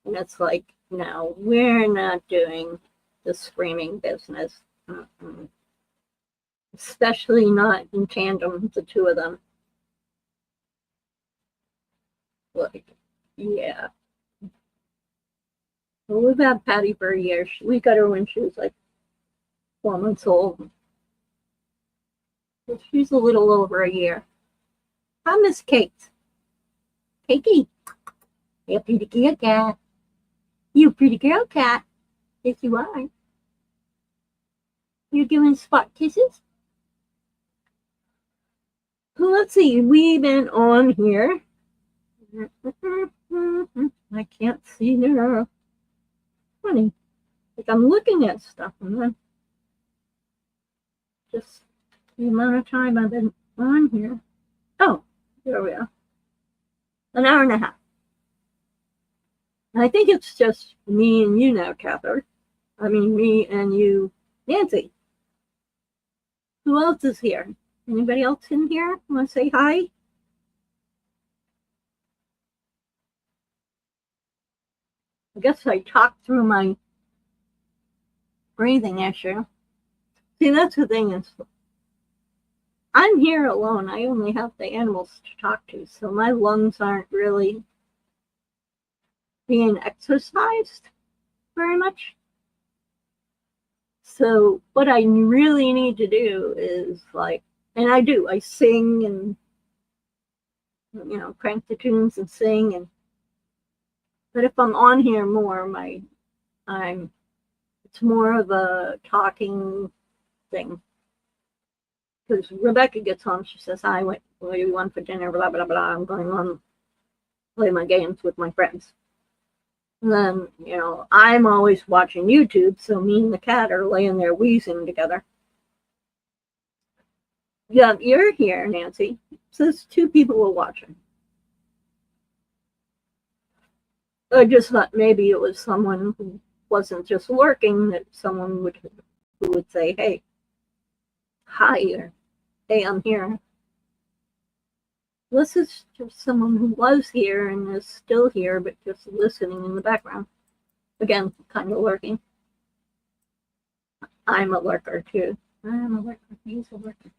Speaker 2: And it's like, no, we're not doing the screaming business. Especially not in tandem, the two of them. Like, yeah. Well, we've had Patty for a year. We got her when she was like 4 months old. So she's a little over a year. Hi, Miss Kate. Cakey. You pretty girl cat. You pretty girl cat. Yes, you are. You're giving Spot kisses? Well, let's see. We've been on here. I can't see there. Funny. Like I'm looking at stuff and then just the amount of time I've been on here. Oh, there we are. an hour and a half. And I think it's just me and you now, Cather. I mean, me and you, Nancy. Who else is here? Anybody else in here want to say hi? I guess I talked through my breathing issue. See, that's the thing is, I'm here alone. I only have the animals to talk to, so my lungs aren't really being exercised very much. So what I really need to do is like, and I do, I sing and, you know, crank the tunes and sing, and but if I'm on here more, it's more of a talking thing. Because Rebecca gets home, she says, "Hi, what do you want for dinner? Blah blah blah." I'm going on play my games with my friends. And then, you know, I'm always watching YouTube, so me and the cat are laying there wheezing together. Yeah, you're here, Nancy. It says 2 people were watching. I just thought maybe it was someone who wasn't just lurking, that someone who would say, "Hey, hi," or "Hey, I'm here." This is just someone who was here and is still here, but just listening in the background. Again, kind of lurking. I'm a lurker too. I'm a lurker. He's a lurker.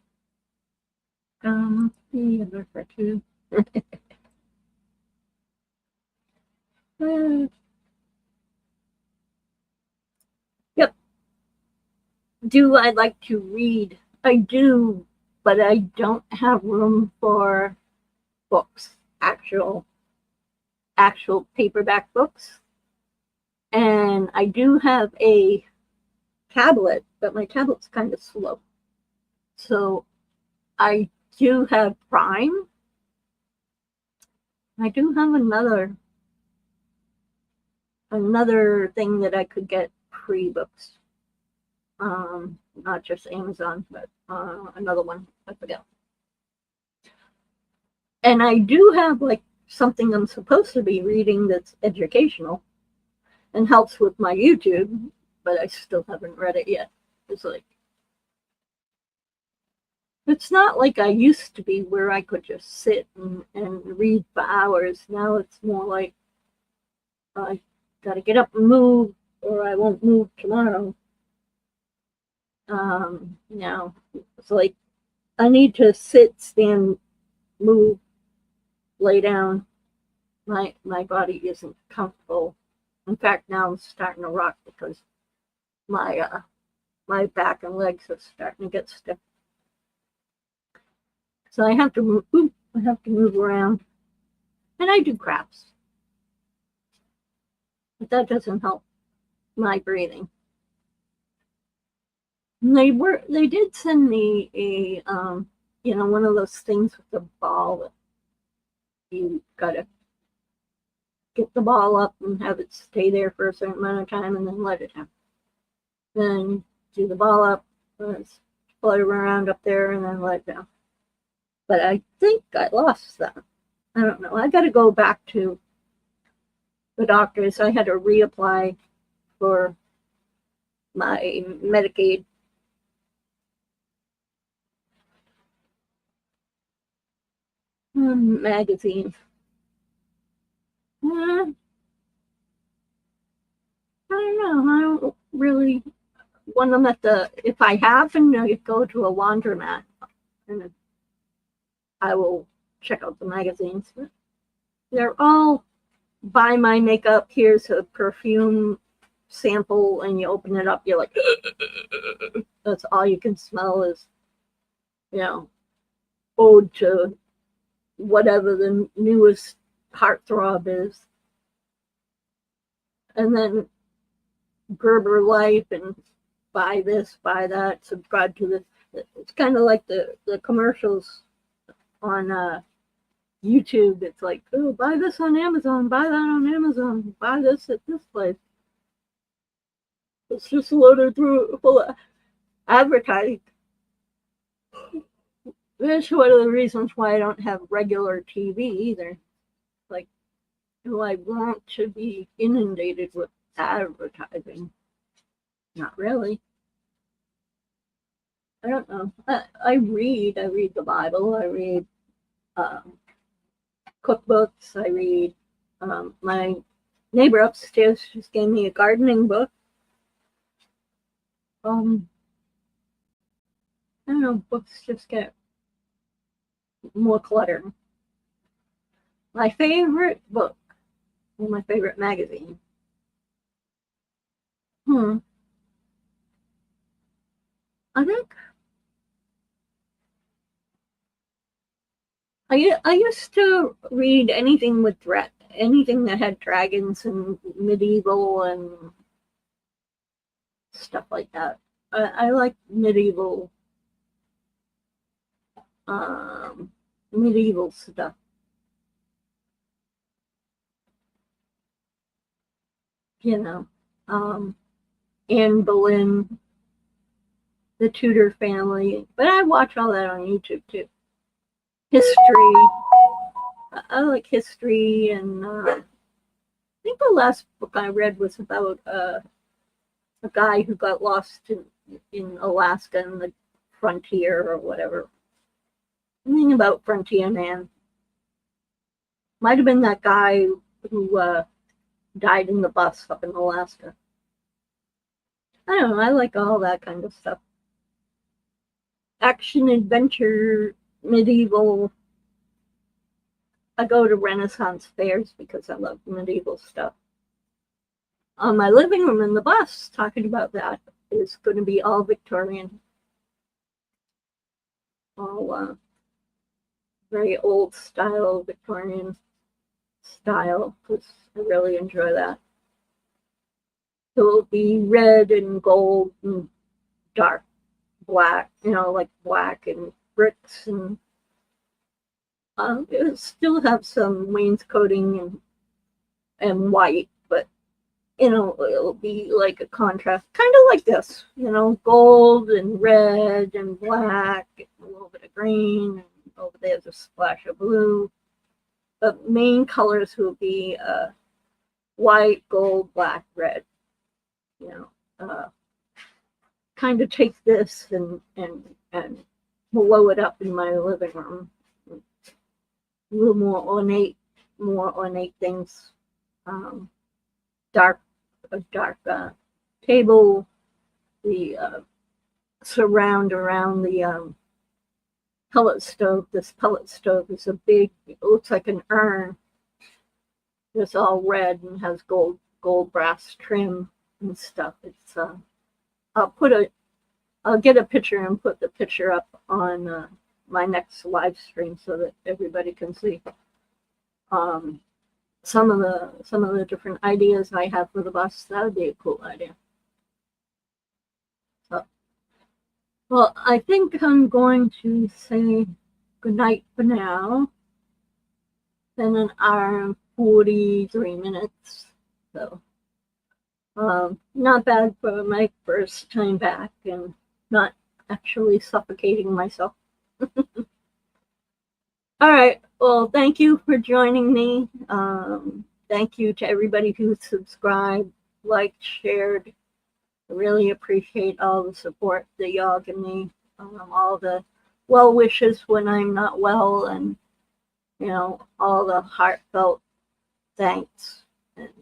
Speaker 2: He's a lurker too. Yep. Do I like to read? I do, but I don't have room for books, actual paperback books. And I do have a tablet, but my tablet's kind of slow. So I do have Prime. I do have another thing that I could get free books. Not just Amazon, but another one. I forget. And I do have like something I'm supposed to be reading that's educational and helps with my YouTube, but I still haven't read it yet. It's not like I used to be where I could just sit and read for hours. Now it's more like I gotta get up and move, or I won't move tomorrow. Now it's like I need to sit, stand, move, lay down. My body isn't comfortable. In fact, now I'm starting to rock because my back and legs are starting to get stiff. So I have to move around, and I do crafts, but that doesn't help my breathing. And they did send me a one of those things with the ball that you gotta get the ball up and have it stay there for a certain amount of time and then let it down. Then do the ball up, float around up there, and then let it down. But I think I lost that. I don't know. I got to go back to the doctors. I had to reapply for my Medicaid. Magazine. I don't know. I don't really want them at the. If I happen to go to a laundromat, and I will check out the magazines. They're all buy my makeup. Here's a perfume sample, and you open it up. You're like, that's all you can smell is, ode to whatever the newest heartthrob is. And then Gerber Life and buy this, buy that, subscribe to this. It's kind of like the commercials on YouTube. It's like, oh, buy this on Amazon, buy that on Amazon, buy this at this place. It's just loaded through full of advertising. That's one of the reasons why I don't have regular TV either. Like, Do I want to be inundated with advertising? Not really. I don't know. I read. I read the Bible. I read cookbooks. I read. My neighbor upstairs just gave me a gardening book. I don't know. Books just get more clutter. My favorite book, or my favorite magazine. I think I used to read anything with anything that had dragons and medieval and stuff like that. I like medieval stuff. You know, Anne Boleyn, the Tudor family, but I watch all that on YouTube too. History. I like history, and I think the last book I read was about a guy who got lost in Alaska and the frontier or whatever. Something about frontier man. Might have been that guy who died in the bus up in Alaska. I don't know. I like all that kind of stuff. Action, adventure, medieval. I go to Renaissance fairs because I love medieval stuff. My living room in the bus, talking about that, is going to be all Victorian. All very old style, Victorian style, because I really enjoy that. So it'll be red and gold and dark black, like black and bricks, and it'll still have some wainscoting and white, but it'll be like a contrast, kind of like this, gold and red and black, and a little bit of green, and over there's a splash of blue. But main colors will be white, gold, black, red. Kind of take this and blow it up in my living room. A little more ornate things. Dark table. The surround around the pellet stove. This pellet stove is a big. It looks like an urn. It's all red and has gold brass trim and stuff. It's I'll get a picture and put the picture up on my next live stream so that everybody can see some of the different ideas I have for the bus. That would be a cool idea. So, well, I think I'm going to say good night for now. Been an hour and 43 minutes, so not bad for my first time back and not actually suffocating myself. All right. Well, thank you for joining me. Thank you to everybody who subscribed, liked, shared. I really appreciate all the support that y'all give me, all the well wishes when I'm not well, and all the heartfelt thanks and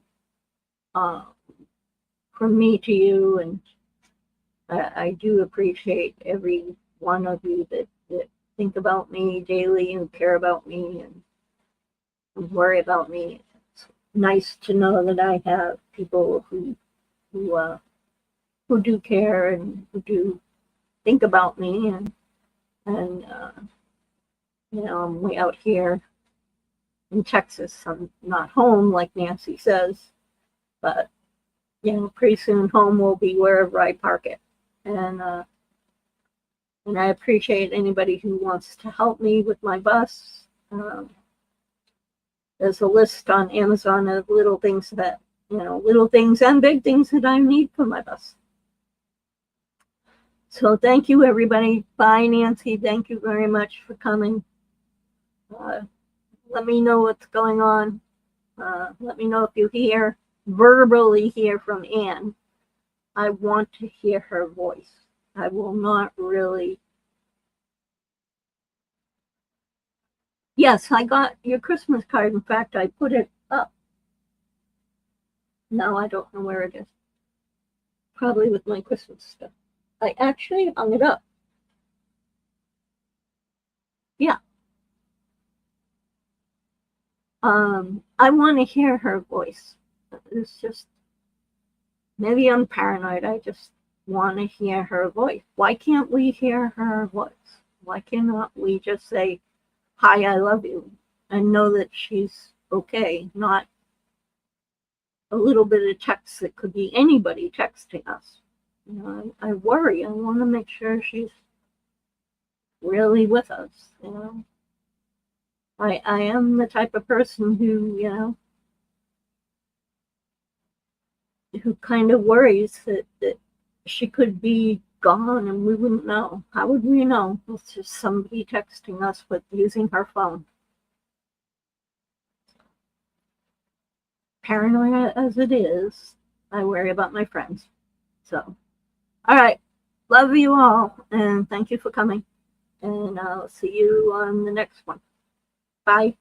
Speaker 2: from me to you. And I do appreciate every one of you that think about me daily and care about me and worry about me. It's nice to know that I have people who do care and who do think about me, and I'm way out here in Texas. I'm not home like Nancy says, but pretty soon home will be wherever I park it. And I appreciate anybody who wants to help me with my bus. There's a list on Amazon of little things that, little things and big things that I need for my bus. So thank you, everybody. Bye, Nancy. Thank you very much for coming. Let me know what's going on. Let me know if you verbally hear from Anne. I want to hear her voice. I will not really. Yes, I got your Christmas card. In fact, I put it up. Now I don't know where it is. Probably with my Christmas stuff. I actually hung it up. Yeah. I want to hear her voice. It's just, maybe I'm paranoid. I just want to hear her voice. Why can't we hear her voice? Why cannot we just say, hi, I love you, and know that she's okay, not a little bit of text that could be anybody texting us. You know, I worry. I want to make sure she's really with us. You know, I am the type of person who who kind of worries that she could be gone and we wouldn't know. How would we know? It's just somebody texting us with using her phone. Paranoia as it is, I worry about my friends. So, all right. Love you all, and thank you for coming. And I'll see you on the next one. Bye.